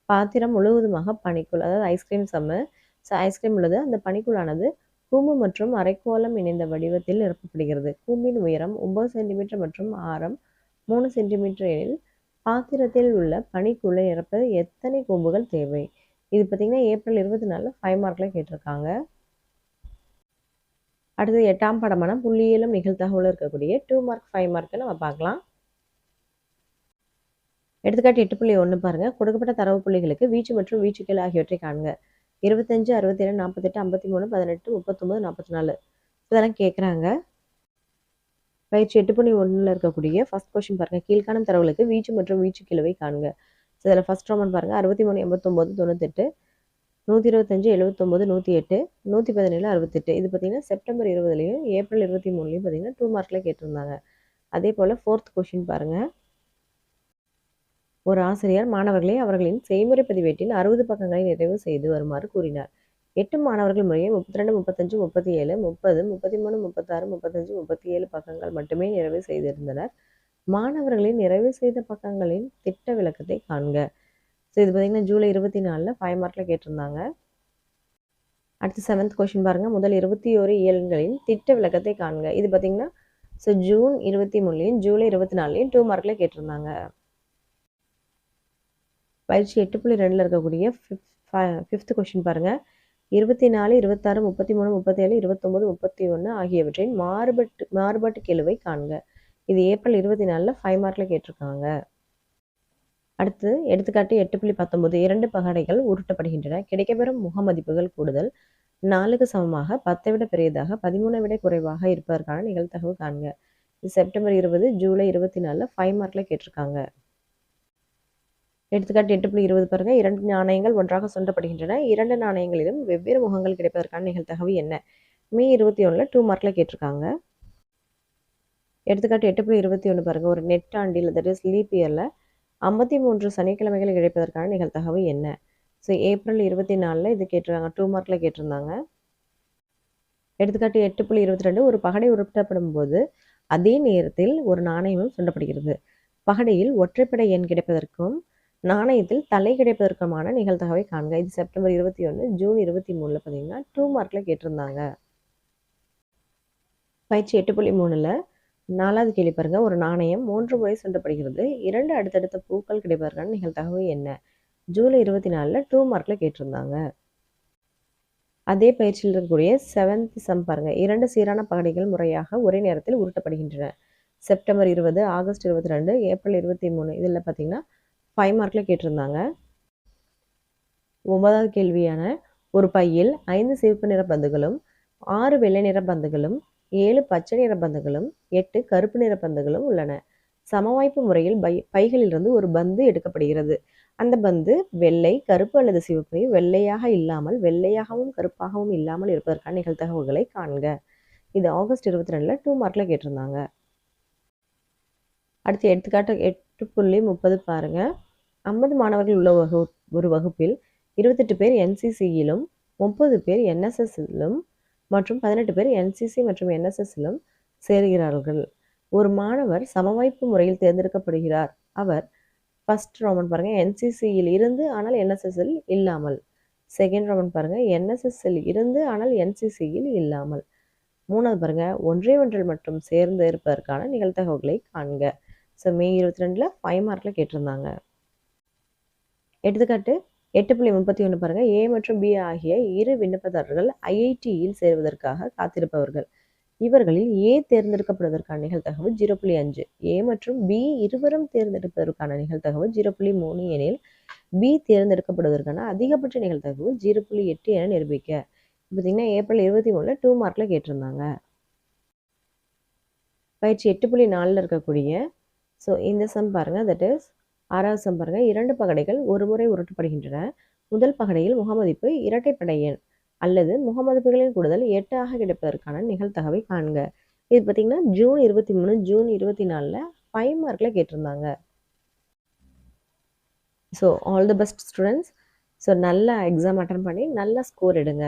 பாத்திரம் முழுவதுமாக பனிக்குள், அதாவது ஐஸ்கிரீம் சம்மு. ஸோ ஐஸ்கிரீம் உள்ளது. அந்த பனிக்குள்ளானது கூம்பு மற்றும் அரைக்கோளம் இணைந்த வடிவத்தில் நிரப்பப்படுகிறது. கூம்பின் உயரம் 9 சென்டிமீட்டர் மற்றும் ஆரம் 3 சென்டிமீட்டர் எனில் பாத்திரத்தில் உள்ள பனிக்குள்ளே நிரப்ப எத்தனை கூம்புகள் தேவை? இது பார்த்தீங்கன்னா ஏப்ரல் 24ல் 5 மார்க்கில் கேட்டிருக்காங்க. அடுத்து 8ஆம் பாடமான புள்ளியியலும் நிகழ்தகவுல இருக்கக்கூடிய 2 மார்க் 5 மார்க்கு நம்ம பார்க்கலாம். எடுத்துக்காட்டு 8.1 பாருங்க. கொடுக்கப்பட்ட தரவு புள்ளிகளுக்கு வீச்சு மற்றும் வீச்சுக்கெழு ஆகியவற்றை காண்க. 25, 67, 48, 53, 18, 39, 44 இதெல்லாம் கேட்குறாங்க. பயிற்சி 8.1ல இருக்கக்கூடிய ஃபர்ஸ்ட் கொஸ்டின் பாருங்க. கீழ்காணும் தரவுகளுக்கு வீச்சு மற்றும் வீச்சுக்கெழுவை காண்க. இதில் ஃபர்ஸ்ட் ரோமன் பாருங்க. 63, 89, 98, 125, 79, 108, 117, 68 இது பார்த்தீங்கன்னா செப்டம்பர் 20லையும் ஏப்ரல் 23லையும் பார்த்தீங்கன்னா 2 மார்க்கில் கேட்டிருந்தாங்க. அதே போல் ஃபோர்த் கொஸ்டின் பாருங்க. ஒரு ஆசிரியர் மாணவர்களை அவர்களின் செய்முறை பதிவேட்டின் 60 பக்கங்களை நிறைவு செய்து வருமாறு கூறினார். 8 மாணவர்கள் முறையே 32, 35, 37, 30, 33, 36, 35, 37 பக்கங்கள் மட்டுமே நிறைவு செய்திருந்தனர். மாணவர்களின் நிறைவு செய்த பக்கங்களின் திட்ட விளக்கத்தை காண்க. ஸோ இது பார்த்தீங்கன்னா ஜூலை 24 5 மார்க்கில் கேட்டிருந்தாங்க. அடுத்து 7th கொஸ்டின் பாருங்க. முதல் 21 இயல்களின் திட்ட விளக்கத்தை காண்க. இது பார்த்தீங்கன்னா ஸோ ஜூன் 23லையும் ஜூலை 24லையும் 2 மார்க்கில் கேட்டிருந்தாங்க. பயிற்சி 8.2ல இருக்கக்கூடிய ஃபிஃப்த் கொஸ்டின் பாருங்க. 24, 26, 33, 37, 29, 31 ஆகியவற்றின் மாறுபாட்டு கெழுவை காண்க. இது ஏப்ரல் 24ல 5 மார்க்கில் கேட்டிருக்காங்க. அடுத்து எடுத்துக்காட்டு 8.19 2 பகடைகள் உருட்டப்படுகின்றன. கிடைக்கப்பெறும் முகமதிப்புகள் கூடுதல் 4க்கு சமமாக 10ஐ விட பெரியதாக 13ஐ விட குறைவாக இருப்பதற்கான நிகழ்தகவு காண்க. இது செப்டம்பர் 20, ஜூலை 24ல 5 மார்க்கில் கேட்டிருக்காங்க. எடுத்துக்காட்டு 8.20 பாருங்க. 2 நாணயங்கள் ஒன்றாக சுண்டப்படுகின்றன. 2 நாணயங்களிலும் வெவ்வேறு முகங்கள் கிடைப்பதற்கான நிகழ்தகவு என்ன? மே 21ல 2 மார்க்கில் கேட்டிருக்காங்க. எடுத்துக்காட்டு 8.21 பாருங்க. ஒரு நெட்டாண்டில் தட் இஸ் லீப் இயரில் 53 சனிக்கிழமைகள் கிடைப்பதற்கான நிகழ்தகவு என்ன? ஸோ ஏப்ரல் 24ல் இது கேட்டிருக்காங்க. 2 மார்க்கில் கேட்டிருந்தாங்க. எடுத்துக்காட்டு 8.22 ஒரு பகடை உருட்டப்படும் போது அதே நேரத்தில் ஒரு நாணயமும் சுண்டப்படுகிறது. பகடையில் ஒற்றைப்படை எண் கிடைப்பதற்கும் நாணயத்தில் தலை கிடைப்பதற்குமான நிகழ்தகவை காண்க. இது செப்டம்பர் 21, ஜூன் 23ல பார்த்தீங்கன்னா 2 மார்க்கில் கேட்டிருந்தாங்க. பயிற்சி 8.3ல 4வது கேள்வி பாருங்க. ஒரு நாணயம் 3 முறை சுண்டப்படுகிறது. 2 அடுத்தடுத்த பூக்கள் கிடைப்பதற்கான நிகழ்தகவு என்ன? ஜூலை 24ல 2 மார்க்கில் கேட்டிருந்தாங்க. அதே பயிற்சியில் இருக்கக்கூடிய 7th சம் பாருங்க. 2 சீரான பகடைகள் முறையாக ஒரே நேரத்தில் உருட்டப்படுகின்றன. செப்டம்பர் 20, ஆகஸ்ட் 22, ஏப்ரல் 23 இதில் பார்த்தீங்கன்னா 5 மார்க்கில் கேட்டிருந்தாங்க. 9வது கேள்வியான ஒரு பையில் 5 சிவப்பு நிற பந்துகளும் 6 வெள்ளை நிற பந்துகளும் 7 பச்சை நிற பந்துகளும் 8 கருப்பு நிற பந்துகளும் உள்ளன. சமவாய்ப்பு முறையில் பைகளிலிருந்து ஒரு பந்து எடுக்கப்படுகிறது. அந்த பந்து வெள்ளை, கருப்பு அல்லது சிவப்பை வெள்ளையாக இல்லாமல் வெள்ளையாகவும் கருப்பாகவும் இல்லாமல் இருப்பதற்கான நிகழ்தகவுகளை காண்க. இது ஆகஸ்ட் 22ல 2 மார்க்கில் கேட்டிருந்தாங்க. அடுத்து எடுத்துக்காட்டு 8.30 பாருங்க. 50 மாணவர்கள் உள்ள ஒரு வகுப்பில் 28 பேர் NCCயிலும் 30 பேர் NSSலும் மற்றும் 18 பேர் NCC மற்றும் NSSலும் சேர்கிறார்கள். ஒரு மாணவர் சமவாய்ப்பு முறையில் தேர்ந்தெடுக்கப்படுகிறார். அவர் ஃபர்ஸ்ட் ரோமன் பாருங்க. NCCயில் இருந்து ஆனால் NSSல் இல்லாமல். செகண்ட் ரோமன் பாருங்க. NSSல் இருந்து ஆனால் NCCயில் இல்லாமல். 3வது பாருங்க. ஒன்றில் மட்டும் சேர்ந்து இருப்பதற்கான நிகழ்தகவுகளை காண்க. ஸோ மே 22ல 5 மார்க்கில் கேட்டிருந்தாங்க. எடுத்துக்காட்டு 8.31 பாருங்க. A மற்றும் B ஆகிய இரு விண்ணப்பதாரர்கள் IITயில் சேர்வதற்காக காத்திருப்பவர்கள். இவர்களில் A தேர்ந்தெடுக்கப்படுவதற்கான நிகழ்தகவு 0.5. A மற்றும் B இருவரும் தேர்ந்தெடுப்பதற்கான நிகழ்தகவு 0.3 எனில் B தேர்ந்தெடுக்கப்படுவதற்கான அதிகபட்ச நிகழ்தகவு 0.8 என நிரூபிக்க. பார்த்தீங்கன்னா ஏப்ரல் 23ல 2 மார்க்கில் கேட்டிருந்தாங்க. பயிற்சி 8.4ல இருக்கக்கூடிய ஸோ இந்த சம் பாருங்க. தட் இஸ் 6வது சம் பாருங்க. 2 பகடைகள் ஒரு முறை உருட்டப்படுகின்றன. முதல் பகடையில் முகமதிப்பு இரட்டைப்படை எண் அல்லது முகமதிப்புகளின் கூடுதல் 8 ஆக கிடைப்பதற்கான நிகழ்தகவை காண்க. இது பார்த்தீங்கன்னா ஜூன் 23, ஜூன் 24ல 5 மார்க்கில் கேட்டிருந்தாங்க. So all the best students. So நல்ல எக்ஸாம் அட்டன் பண்ணி நல்ல ஸ்கோர் எடுங்க.